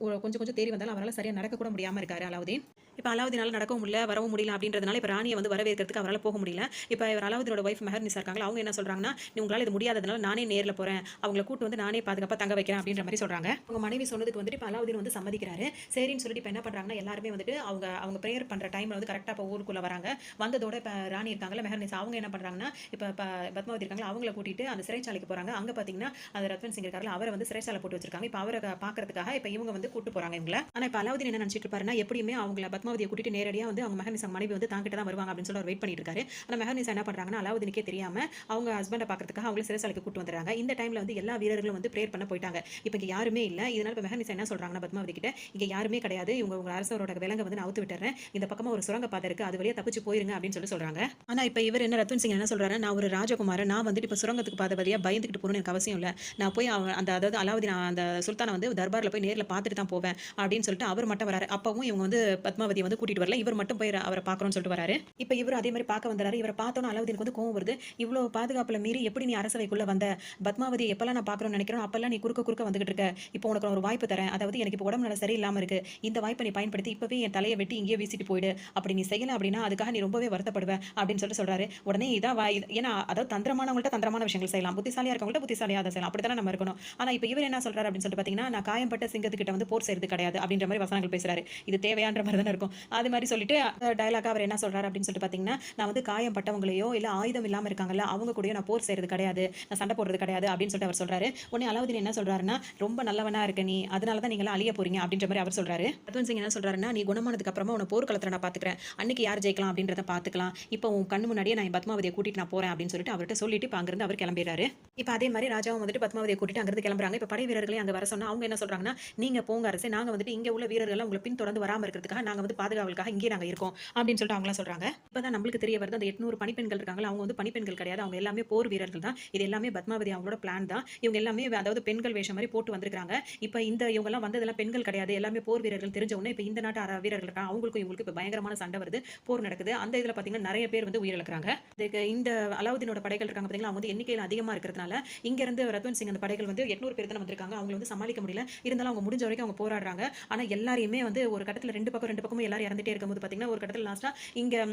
ஒரு கொஞ்சம் தேறி வந்தாலும் அவரால் சரியா நடக்க கூட முடியாம இருக்காரு அலாவுதீன். இப்ப அலாவுதீனால நடக்கவும் முடியல, வரவும் முடியல அப்படின்றதுனால இப்ப ராணியை வந்து வரவேற்கிறதுக்கு அவரால் போக முடியல. இப்ப இவர் அலாவுதீனோட வைஃப் மெஹர்நிசா இருக்காங்க, அவங்க என்ன சொல்றாங்கன்னா, நீ உங்களால இது முடியாததுனால நானே நேர்ல போறேன், அவங்களை கூட்டு வந்து நானே பாதுகாப்பா தங்க வைக்கிறேன் அப்படின்ற மாதிரி சொல்றாங்க. அவங்க மனைவி சொன்னதுக்கு வந்துட்டு இப்ப அலாவுதீன் வந்து சம்மதிக்கிறாரு. சரின்னு சொல்லிட்டு இப்ப என்ன பண்றாங்கன்னா, எல்லாருமே வந்துட்டு அவங்க பிரேயர் பண்ற டைம்ல வந்து கரெக்டா இப்ப ஊருக்குள்ள வராங்க. வந்ததோட இப்போ ராணி இருக்காங்கல்ல மெஹர்னிசா, அவங்க என்ன பண்ணுறாங்கன்னா இப்போ பத்மாவதி இருக்காங்களா அவங்கள கூட்டிட்டு அந்த சிறைச்சாலைக்கு போகிறாங்க. அங்கே பார்த்தீங்கன்னா அது ரத்வன் சிங் இருக்காருல அவரை வந்து சிறைச்சாலை போட்டு வச்சிருக்காங்க. இப்போ அவரை பார்க்கறதுக்காக இப்போ இவங்க வந்து கூட்டு போகிறாங்க இவங்கள. ஆனால் இப்போ அலாவுதீன் என்ன நினச்சிட்டு இருப்பாருன்னா எப்படியுமே அவங்கள பத்மாவதியை கூட்டிட்டு நேரடியாக வந்து அவங்க மெஹர்னிசா மனைவி வந்து தாங்கிட்ட தான் வருவாங்க அப்படின்னு சொல்லி அவர் வெயிட் பண்ணிட்டு இருக்காரு. ஆனால் மெஹர்னிசா என்ன பண்ணுறாங்கன்னா அலாவுதீனுக்கே தெரியாமல் அவங்க ஹஸ்பண்டை பார்க்கறதுக்காக அவங்கள சிறைச்சாலைக்கு கூட்டு வந்துடுறாங்க. இந்த டைமில் வந்து எல்லா வீரர்களும் வந்து ப்ரேயர் பண்ண போயிட்டாங்க. இப்போ இங்கே யாருமே இல்லை. இதனால இப்போ மெஹர்னிசா என்ன சொல்கிறாங்கன்னா பத்மாவதி கிட்ட இங்கே யாருமே கிடையாது, இவங்க உங்க அரசரோட விலங்கை வந்து நான் அவுத்து விட்டுறேன், இந்த பக்கமாக ஒரு சுரங்க பாதை இருக்குது, அது வழியாக தப்பிச்சு போயிருங்க அப்படின்னு சொல்லி சொல்கிறாங்க. ஆனால் இப்போ இவர் என்ன ரத்வன் சிங் என்ன சொல்கிறாரு, நான் ஒரு ராஜகுமாரன், நான் வந்துட்டு இப்போ சுரங்கத்துக்கு பாதை வழியாக பயந்துக்கிட்டு போகணும்னு எனக்கு அவசியம் இல்லை, நான் போய் அந்த அதாவது அலாவுதீன் அந்த சுல்தானை வந்து தர்பாரில் போய் நேரில் பார்த்துட்டு தான் போவேன் அப்படின்னு சொல்லிட்டு அவர் மட்டும் வராரு. அப்பவும் இவங்க வந்து பத்மாவதியை வந்து கூட்டிட்டு வரல, இவர் மட்டும் போய் அவரை பார்க்கணும்னு சொல்லிட்டு வராரு. இப்போ இவர் அதே மாதிரி பார்க்க வந்தாரு. இவரை பார்த்தோன்னா அலாவுதீனுக்கு வந்து கோவம் வருது. இவ்வளோ பாதுகாப்புல மீறி எப்படி நீ அரசவைக்குள்ள வந்த, பத்மாவதி எப்பெல்லாம் நான் பார்க்கணும்னு நினைக்கிறோம் அப்பெல்லாம் நீ குறுக்க வந்துகிட்டு இருக்க, இப்போ உனக்கு ஒரு வாய்ப்பு தரேன், அதாவது எனக்கு இப்போ உடம்பு நல்லா சரியில்லாமல் இருக்கு, இந்த வாய்ப்பை நீ பயன்படுத்தி இப்பவே என் தலையை வெட்டி இங்கேயே வீசிட்டு போயிடு, அப்படி நீ செய்யல அப்படின்னா அதுக்காக நீ ரொம்பவே வருத்தப்படுவ அப்படின்னு சொல்றாரு. உடனே இதான் ஏன்னா அதாவது தந்திரமானவங்கள்ட்ட தந்திரமான விஷயங்கள் செய்யலாம், புத்திசாலியா இருக்கவங்கள்ட்ட புத்திசாலியா அதை செய்யலாம், அப்படித்தானே நம்ம இருக்கணும். ஆனா இப்போ இவர் என்ன சொல்றாரு அப்படின்னு சொல்லிட்டு பார்த்தீங்கன்னா நான் காயம்பட்ட சிங்கத்துக்கிட்ட வந்து போர் செய்யறது கிடையாது அப்படின்ற மாதிரி வசனங்கள் பேசுறாரு. இது தேவையான்ற மாதிரி தானே இருக்கும். அது மாதிரி சொல்லிட்டு டயலாக அவர் என்ன சொல்றாரு அப்படின்னு சொல்லிட்டு பார்த்தீங்கன்னா நான் வந்து காயம்பட்டவங்களையோ இல்லை ஆயுதம் இல்லாமல் இருக்காங்கல்ல அவங்க கூட நான் போர் செய்யறது கிடையாது, நான் சண்டை போடுறது கிடையாது அப்படின்னு சொல்லிட்டு அவர் சொல்றாரு. உடனே அலாவுதீன் என்ன சொல்றாருன்னா ரொம்ப நல்லவனா இருக்க நீ, அதனால தான் நீங்க அழிய போறீங்க அப்படின்ற மாதிரி அவர் சொல்றாரு. ரத்வன் சிங் என்ன சொல்றாருன்னா நீ குணமானதுக்கு அப்புறமா உன போர்க்களத்துல நான் பாத்துக்கிறேன், அன்னைக்கு யார் ஜெயிக்கலாம் அப்படின்றத பாத்துக்கலாம், இப்போ உன் கண்ணு முன்னாடியே நான் பத்மாவதியை கூட்டிட்டு நான் போறேன் அப்படின்னு சொல்லிட்டு அவர்கிட்ட சொல்லிட்டு இப்போ அங்கிருந்து அவர் கிளம்பிடுறாரு. இப்போ அதே மாதிரி ராஜாவும் வந்துட்டு பத்மாவதியை கூட்டிட்டு அங்கிருந்து கிளம்புறாங்க. இப்போ படை வீரர்களை அங்க வர சொன்னா அவங்க என்ன சொல்றாங்கன்னா நீங்க போங்க அரசே, நாங்க வந்துட்டு இங்க உள்ள வீரர்கள் உங்களை பின் தொடர்ந்து வராம இருக்கிறதுக்காக நாங்க வந்து பாதுகாவலுக்காக இங்கே நாங்க இருக்கோம் அப்படின்னு சொல்லிட்டு அவங்களா சொல்றாங்க. இப்பதான் நம்மளுக்கு தெரிய வருது அந்த 800 பணிப்பெண்கள் இருக்காங்க, அவங்க வந்து பணிப்பெண்கள் கிடையாது, அவங்க எல்லாமே போர் வீரர்கள் தான். இது எல்லாமே பத்மாவதி அவங்களோட பிளான் தான். இவங்க எல்லாமே அதாவது பெண்கள் வேஷம் மாதிரி போட்டு வந்திருக்காங்க. இப்போ இந்த இவங்க எல்லாம் வந்ததெல்லாம் பெண்கள் கிடையாது, எல்லாமே போர் வீரர்கள். தெரிஞ்ச உடனே இப்போ இந்த நாட்டு வீரர்கள் இருக்காங்க, அவங்களுக்கும் இவங்களுக்கு இப்போ பயங்கரமான சண்டை வருது, போர் நடக்குது. அந்த இதுல பாத்தீங்கன்னா நிறைய பேர் வந்து உயிரிழக்கிறாங்க. இந்த அலாவுதீனோட படைகள் இருக்காங்க பாத்தீங்களா, அவங்க வந்து எண்ணிக்கையில் அதிகமா இருக்கிறதுனால இங்க இருந்து ரத்வன் சிங் அந்த படைகள் வந்து 800 பேர் தான் வந்திருக்காங்க, அவங்க வந்து சமாளிக்க முடியல. இருந்தாலும் அவங்க முடிஞ்ச வரைக்கும் அவங்க போராடுறாங்க. ஆனா எல்லாரையுமே வந்து ஒரு கட்டத்துல ரெண்டு பக்கமும் எல்லாரும் இறந்துட்டே இருக்கும்போது பாத்தீங்கன்னா ஒரு கட்டத்துல லாஸ்டா இங்க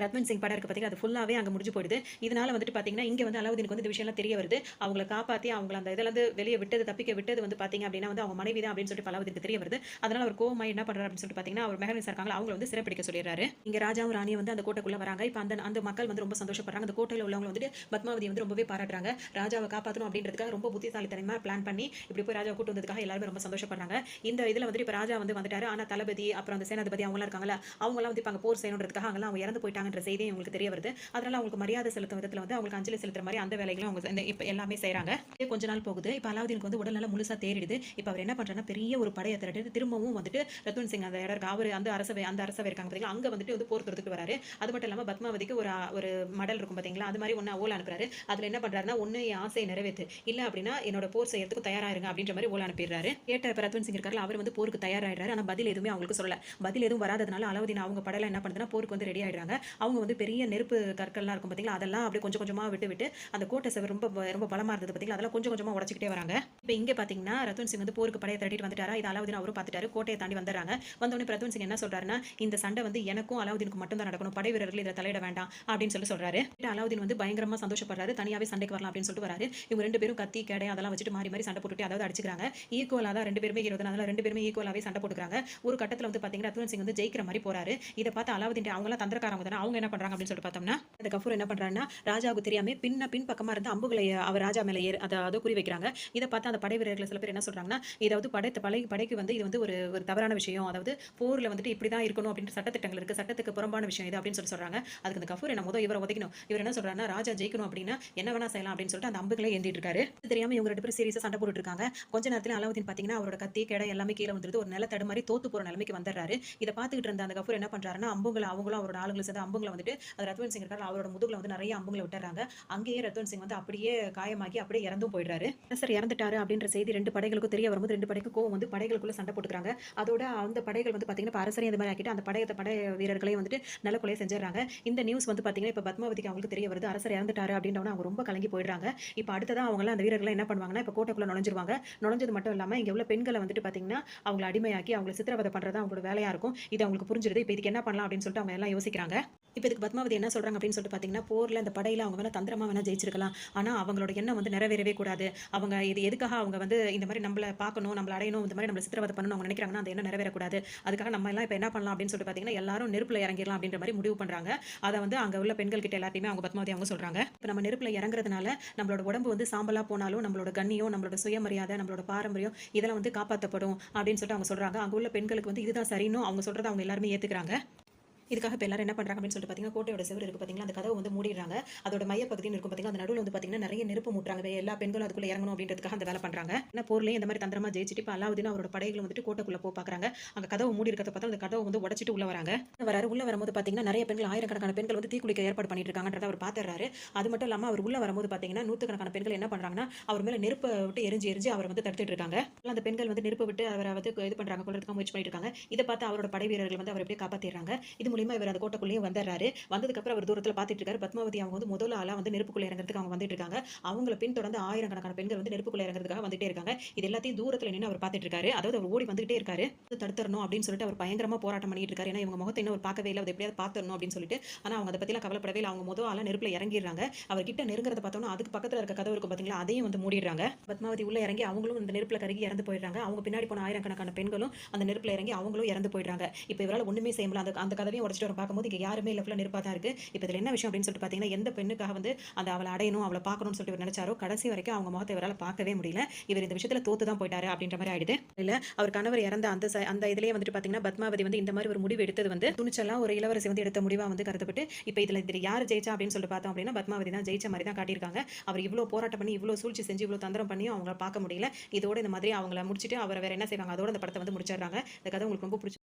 ரத்வன் சிங் படம் இருக்கு பார்த்தீங்கன்னா அது ஃபுல்லாகவே அங்கே முடிஞ்சு போயிடுது. இதனால வந்துட்டு பார்த்தீங்கன்னா இங்கே வந்து அலாவுதீனுக்கு வந்து இந்த விஷயம்லாம் தெரிய வருது. அவங்கள காப்பாற்றி அவங்கள அந்த இதில் வந்து வெளியே தப்பிக்க விட்டது வந்து பார்த்தீங்க அப்படின்னா வந்து அவங்க மனைவி தான் அப்படின்னு சொல்லிட்டு அலாவுதீனுக்கு தெரிய வருது. அதனால அவர் கோவமா என்ன பண்ணுறாரு அப்படின்னு சொல்லிட்டு பார்த்தீங்கன்னா அவர் மெஹர்னிசா இருக்காங்க அவங்கள வந்து சிறைப்பிடிக்க சொல்லிடுறாரு. இங்கே ராஜாவும் ராணியும் வந்து அந்த கோட்டைக்குள்ள வராங்க. இப்போ அந்த மக்கள் வந்து ரொம்ப சந்தோஷப்படுறாங்க. அந்த கோட்டையில் உள்ளவங்க வந்துட்டு பத்மாவதி வந்து ரொம்பவே பாராட்டுறாங்க. ராஜாவை காப்பாற்றணும் அப்படின்றதுக்காக ரொம்ப புத்திசாலித்தனமாக பிளான் பண்ணி இப்படி போய் ராஜாவை கூட்டு வந்ததுக்காக எல்லாருமே ரொம்ப சந்தோஷப்படுறாங்க. இந்த இதில் வந்துட்டு இப்போ ராஜா வந்து வந்துட்டாரு. ஆனால் தளபதி அப்புறம் அந்த சேனாதிபதி அவங்களாம் இருக்காங்களா அவங்களாம் வந்து இப்போ அங்கே போர் செய்யணுன்றதுக்காக அங்கெல்லாம் அவங்க இறந்து போயிட்டாங்கன்ற செய்தி உங்களுக்கு வருது. அதனால அவங்களுக்கு மரியாதை செலுத்தும் விதத்துல வந்து அவங்களுக்கு அஞ்சலி செலுத்துற மாதிரி அந்த வேலைகளும் அவங்க இப்ப எல்லாமே செய்றாங்க. கொஞ்ச நாள் போகுது. இப்ப அலாவுதீனுக்கு வந்து உடல்நல முழுசா தேறிடுது. இப்ப அவர் என்ன பண்றாருன்னா பெரிய ஒரு படையை திரட்டி திரும்பவும் வந்துட்டு ரத்வன் சிங் அந்த இடம் அவர் அந்த அரசவை இருக்காங்க பாத்தீங்களா அங்க வந்துட்டு வந்து போர் தொடுத்துட்டு வராரு. அது மட்டும் இல்லாம பத்மாவதிக்கு ஒரு மடல் இருக்கும் பாத்தீங்களா அது மாதிரி ஒன்னு ஓலை அனுப்புறாரு. அதுல என்ன பண்றாருன்னா ஒன்னு என் ஆசையை நிறைவேற்று, இல்ல அப்படின்னா என்னோட போர் செய்யறதுக்கு தயாராயிருங்க அப்படின்ற மாதிரி ஓலை அனுப்பிடுறாரு. கேட்ட ரத்வன் சிங் இருக்காரு அவர் வந்து போருக்கு தயாராயிடுறாரு. ஆனா பதில் எதுவுமே அவங்களுக்கு சொல்லல. பதில் எதுவும் வராததுனால அலாவுதீன் அவங்க படையில என்ன பண்ணுதுன்னா போருக்கு வந்து ரெடி ஆயிடுறாங்க. அவங்க வந்து பெரிய நெருப்பு கற்கள்லாம் இருக்கும் பாத்தீங்களா அதெல்லாம் அப்படியே கொஞ்சம் கொஞ்சமா விட்டு அந்த கோட்டை செவர் ரொம்ப ரொம்ப பலமா இருந்தது பாத்தீங்களா அதெல்லாம் கொஞ்சம் கொஞ்சமா உடைச்சிட்டே வராங்க. இப்போ இங்க பாத்தீங்கன்னா ரத்வன் சிங் வந்து போருக்கு படையை திரட்டிட்டு வந்துட்டாரா இது அலாவுதீன் அவரும் பார்த்துட்டாரு. கோட்டையை தாண்டி வந்துறாங்க. வந்தோடனே ரத்வன் சிங் என்ன சொல்றாருன்னா இந்த சண்டை வந்து எனக்கும் அலாவுதீனுக்கும் மட்டும் தான் நடக்கணும், படை வீரர்கள் இதில் தலையிட வேண்டாம் அப்படின்னு சொல்றாரு. அலாவுதீன் வந்து பயங்கரமா சந்தோஷப்படுறாரு. தனியாவே சண்டைக்கு வரலாம் அப்படின்னு சொல்லிட்டு வராரு. இவங்க ரெண்டு பேரும் கத்தி கேடை அதெல்லாம் வச்சுட்டு மாறி சண்டை போட்டுட்டு அதாவது அடிச்சுக்கிறாங்க. ஈக்குவலா தான் ரெண்டு பேருமே 20 அதனால ரெண்டு பேருமே ஈக்குவலாவே சண்டை போட்டுக்கிறாங்க. ஒரு கட்டத்துல வந்து பாத்தீங்கன்னா ரத்வன் சிங் வந்து ஜெயிக்கிற மாதிரி போறாரு. இதை பார்த்து அலாவுதீன் அவங்க தந்திரக்காரங்க தானே அவங்க என்ன பண்றாங்க அப்படின்னு சொல்லிட்டு பார்த்தோம்னா அந்த கஃபூர் என்ன பண்றாருன்னா ராஜாவுக்கு தெரியாம பின் பக்கமா இருந்து அம்புகளை அவர் ராஜா மேல அதை குறி வைக்கிறாங்க. இதை பார்த்து அந்த படை வீரர்கள் சில பேர் என்ன சொல்றாங்கன்னா இதாவது படைக்கு வந்து இது வந்து ஒரு தவறான விஷயம், அதாவது போர்ல வந்துட்டு இப்படிதான் இருக்கணும் அப்படின்ற சட்டத்திட்டங்கள் இருக்கு, சட்டத்துக்கு புறம்பான விஷயம் இது அப்படின்னு சொல்றாங்க. அதுக்கு அந்த கஃபூர் என்ன இவரை உதைக்கணும். இவர் என்ன சொல்றாருன்னா ராஜா ஜெயிக்கணும் அப்படின்னா என்ன வேணா செய்யலாம் அப்படின்னு சொல்லிட்டு அந்த அம்புகளை ஏந்திட்டு இருக்காரு. தெரியாம இவங்க ரெண்டு பேரும் சீரியஸா சண்டை போட்டுட்டு இருக்காங்க. கொஞ்ச நேரத்துல அலாவுதீன் பாத்தீங்கன்னா அவரோட கத்தி கேடை எல்லாமே கீழே வந்துட்டு ஒரு நில தடுமாறி தோத்து போற நிலைமைக்கு வந்துடுறாரு. இதை பார்த்துக்கிட்டு இருந்த அந்த கஃபூர் என்ன பண்றாருன்னா அவங்களும் அவரோட ஆளுங்களை சேர்ந்து அம்புங்களை வந்துட்டு அது ரத்வன் சிங் இருக்காரு அவரோட முதுகுல வந்து நிறைய அம்புங்களை விட்டுறாங்க. அங்கேயே ரத்வன் சிங் வந்து அப்படியே காயமாகி அப்படியே இறந்தும் போயிடுறாரு. சார் இறந்துட்டாரு அப்படின்ற செய்தி ரெண்டு படைகளுக்கும் தெரிய வரும்போது ரெண்டு படைக்கும் கோவம் வந்து படைகளுக்குள்ள சண்டை போட்டுக்கிறாங்க. அதோட அந்த படைகள் வந்து பாத்தீங்கன்னா அரசரையும் இந்த மாதிரி ஆக்கிட்டு அந்த படை வீரர்களையும் வந்துட்டு நல்ல கொலையை செஞ்சிடறாங்க. இந்த நியூஸ் வந்து பாத்தீங்கன்னா இப்ப பத்மாவதிக்கு அவங்களுக்கு தெரிய வருது அரசர் இறந்துட்டாரு அப்படின்றவங்க அவங்க ரொம்ப கலங்கி போயிடுறாங்க. இப்ப அடுத்ததான் அவங்க அந்த வீரர்கள் என்ன பண்ணுவாங்கன்னா இப்ப கோட்டைக்குள்ள நுழைஞ்சிருவாங்க. நுழைஞ்சது மட்டும் இல்லாம இங்க உள்ள பெண்களை வந்துட்டு பாத்தீங்கன்னா அவங்களை அடிமையாக்கி அவங்களை சித்திரவதை பண்றது அவங்களோட வேலையா இருக்கும். இது அவங்களுக்கு புரிஞ்சிருது. இப்ப இதுக்கு என்ன பண்ணலாம் அப்படின்னு சொல்லிட்டு அவங்க எல்லாம் யோசிக்கிறாங்க. இப்போ இதுக்கு பத்மாவதி என்ன சொல்றாங்க அப்படின்னு சொல்லிட்டு பார்த்தீங்கன்னா, போர்ல அந்த படையில அவங்க வேணா தந்திரமா வேணா ஜெயிச்சிருக்கலாம். ஆனா அவங்களோட எண்ணம் வந்து நிறைவேறவே கூடாது. அவங்க இது எதுக்காக அவங்க வந்து இந்த மாதிரி நம்மள பார்க்கணும், நம்மள அடையணும், இந்த மாதிரி நம்மள சித்திரவதை பண்ணணும்னு அவங்க நினைக்கிறாங்கன்னா, அந்த எண்ணம் நிறைவேறக்கூடாது. அதுக்காக நம்ம எல்லாம் இப்போ என்ன பண்ணலாம் அப்படின்னு சொல்லிட்டு பார்த்தீங்கன்னா, எல்லாரும் நெருப்புல இறங்கிடலாம் அப்படின்ற மாதிரி முடிவு பண்றாங்க. அத வந்து அங்க உள்ள பெண்கள் கிட்ட எல்லாத்தையுமே அவங்க பத்மாவதி அவங்க சொல்றாங்க. இப்போ நம்ம நெருப்புல இறங்குறதுனால நம்மளோட உடம்பு வந்து சாம்பலா போனாலும் நம்மளோட கண்ணியம், நம்மளோட சுயமரியாதை, நம்மளோட பாரம்பரியம் இதெல்லாம் வந்து காப்பாற்றப்படும் அப்படின்னு சொல்லிட்டு அவங்க சொல்றாங்க. அங்க உள்ள பெண்களுக்கு வந்து இதுதான் சரின்னு அவங்க சொல்றத அவங்க எல்லாருமே ஏத்துக்கிறாங்க. இதுக்காக இப்போ எல்லாரும் என்ன பண்ணுறாங்க அப்படின்னு சொல்லிட்டு பார்த்தீங்கன்னா, கோட்டையோட செவுரு இருக்குது பார்த்தீங்களா, அந்த கதவை வந்து மூடிடுறாங்க. அதோட மையப்பகுதின்னு இருக்கும் பார்த்தீங்களா, அந்த நடுவில் வந்து பார்த்தீங்கன்னா நிறைய நெருப்பு மூட்டுறாங்க. எல்லா பெண்களும் அதுக்குள்ளே இறங்கணும் அப்படின்றதுக்காக அந்த வேலை பண்ணுறாங்க. ஏன்னா போர்லேயே இந்த மாதிரி தந்திரமா ஜெயிச்சிட்டு இப்போ அலாவுதீன் அவரோட படைகள் வந்துட்டு கோட்டைக்குள்ளே போய் பார்க்குறாங்க. அங்கே கதவு மூடி இருக்கிறத பார்த்தா அந்த கதவை வந்து உடச்சிட்டு உள்ள வராங்க. உள்ள வரும்போது பார்த்தீங்கன்னா நிறைய பெண்கள், ஆயிரக்கணக்கான பெண்கள் வந்து தீக்குளிக்க ஏற்பாடு பண்ணிட்டு இருக்காங்கன்றத அவர் பார்த்துறாரு. அது மட்டும் இல்லாமல் அவர் உள்ள வரும்போது பார்த்தீங்கன்னா நூற்றுக்கணக்கான பெண்கள் என்ன பண்ணுறாங்கன்னா, அவர் மேலே நெருப்பை விட்டு எரிஞ்சு அவர் வந்து தடுத்துட்டு இருக்காங்க. அந்த பெண்கள் வந்து நெருப்பை விட்டு அவரை வந்து இது பண்ணுறாங்க, கொள்றதுக்காக முயற்சி பண்ணிட்டு இருக்காங்க. இதை பார்த்து அவரோட படை வீரர்கள் வந்து அவர் எப்படியே காப்பாற்றிடுறாங்க. இது மூலியமா இவர் அந்த கோட்டைக்குள்ளே வந்துடுறாரு. வந்ததுக்கு அப்புறம் அவர் தூரத்துல பாத்துட்டு இருக்காரு. பத்மாவதி அவங்க வந்து முதல்ல ஆளா வந்து நெருப்புக்குள்ள இறங்குறதுக்கு அவங்க வந்துட்டு இருக்காங்க. அவங்கள பின் தொடர்ந்து ஆயிரக்கணக்கான பெண்கள் வந்து நெருப்புக்குள்ள இறங்குறதுக்காக வந்துட்டே இருக்காங்க. இது எல்லாத்தையும் தூரத்துல நின்று அவர் பாத்துட்டு இருக்காரு. அதாவது அவர் ஓடி வந்துட்டே இருக்காரு. தடுத்துறணும் அப்படின்னு சொல்லிட்டு அவர் பயங்கரமா போராட்டம் பண்ணிட்டு இருக்காரு. ஏன்னா இவங்க முகத்தை இன்னும் அவர் பார்க்கவே இல்லை, அதை எப்படியாவது பாத்துறணும் அப்படின்னு சொல்லிட்டு. ஆனா அவங்க அதை பத்திலாம் கவலைப்படவே இல்லை. அவங்க முதல் ஆளா நெருப்புல இறங்கிடுறாங்க. அவர் கிட்ட நெருங்குறத பார்த்தோம்னா அதுக்கு பக்கத்துல இருக்க கதவு இருக்கும் பாத்தீங்களா, அதையும் வந்து மூடிடுறாங்க. பத்மாவதி உள்ள இறங்கி அவங்களும் அந்த நெருப்புல கருகி இறந்து போயிடுறாங்க. அவங்க பின்னாடி போன ஆயிரக்கணக்கான பெண்களும் அந்த நெருப்புல இறங்கி அவங்களும் இறந்து போயிடுறாங்க. இப்போ இவரால் ஒண்ணுமே செய்ய முடியல. அந்த கதவையும் உடச்சிட்டு வர பார்க்கும்போது இங்க யாருமே இல்லை, ஃபுல்லா நெருப்பா தான் இருக்கு. இப்போ இதுல என்ன விஷயம் அப்படின்னு சொல்லிட்டு பார்த்தீங்கன்னா, எந்த பெண்ணுக்காக வந்து அந்த அவளை அடையணும், அவளை பார்க்கணும்னு சொல்லிட்டு இவர் நினைச்சாரோ, கடைசி வரைக்கும் அவங்க முகத்தை இவரால் பார்க்கவே முடியல. இவர் இந்த விஷயத்துல தோத்து தான் போயிட்டாரு அப்படின்ற மாதிரி ஆயிடுது. இல்ல அவர் கணவர் இறந்த அந்த இதுலயே வந்துட்டு பார்த்தீங்கன்னா, பத்மாவதி வந்து இந்த மாதிரி ஒரு முடிவு எடுத்தது வந்து துணிச்சலா ஒரு இளவரசி வந்து எடுத்த முடிவா வந்து கருதப்பட்டு, இப்போ இதுல யார் ஜெயிச்சா அப்படின்னு சொல்லிட்டு பார்த்தோம் அப்படின்னா, பத்மாவதி தான் ஜெயிச்ச மாதிரி தான் காட்டியிருக்காங்க. அவர் இவ்வளவு போராட்டம் பண்ணி, இவ்வளவு சூழ்ச்சி செஞ்சு, இவ்வளவு தந்திரம் பண்ணியும் அவங்கள பார்க்க முடியல. இதோட இந்த மாதிரி அவங்கள முடிச்சிட்டு அவர் வேற என்ன செய்வாங்க, அதோட அந்த படத்தை வந்து முடிச்சிடுறாங்க. இந்த கதை உங்களுக்கு ரொம்ப பிடிச்சி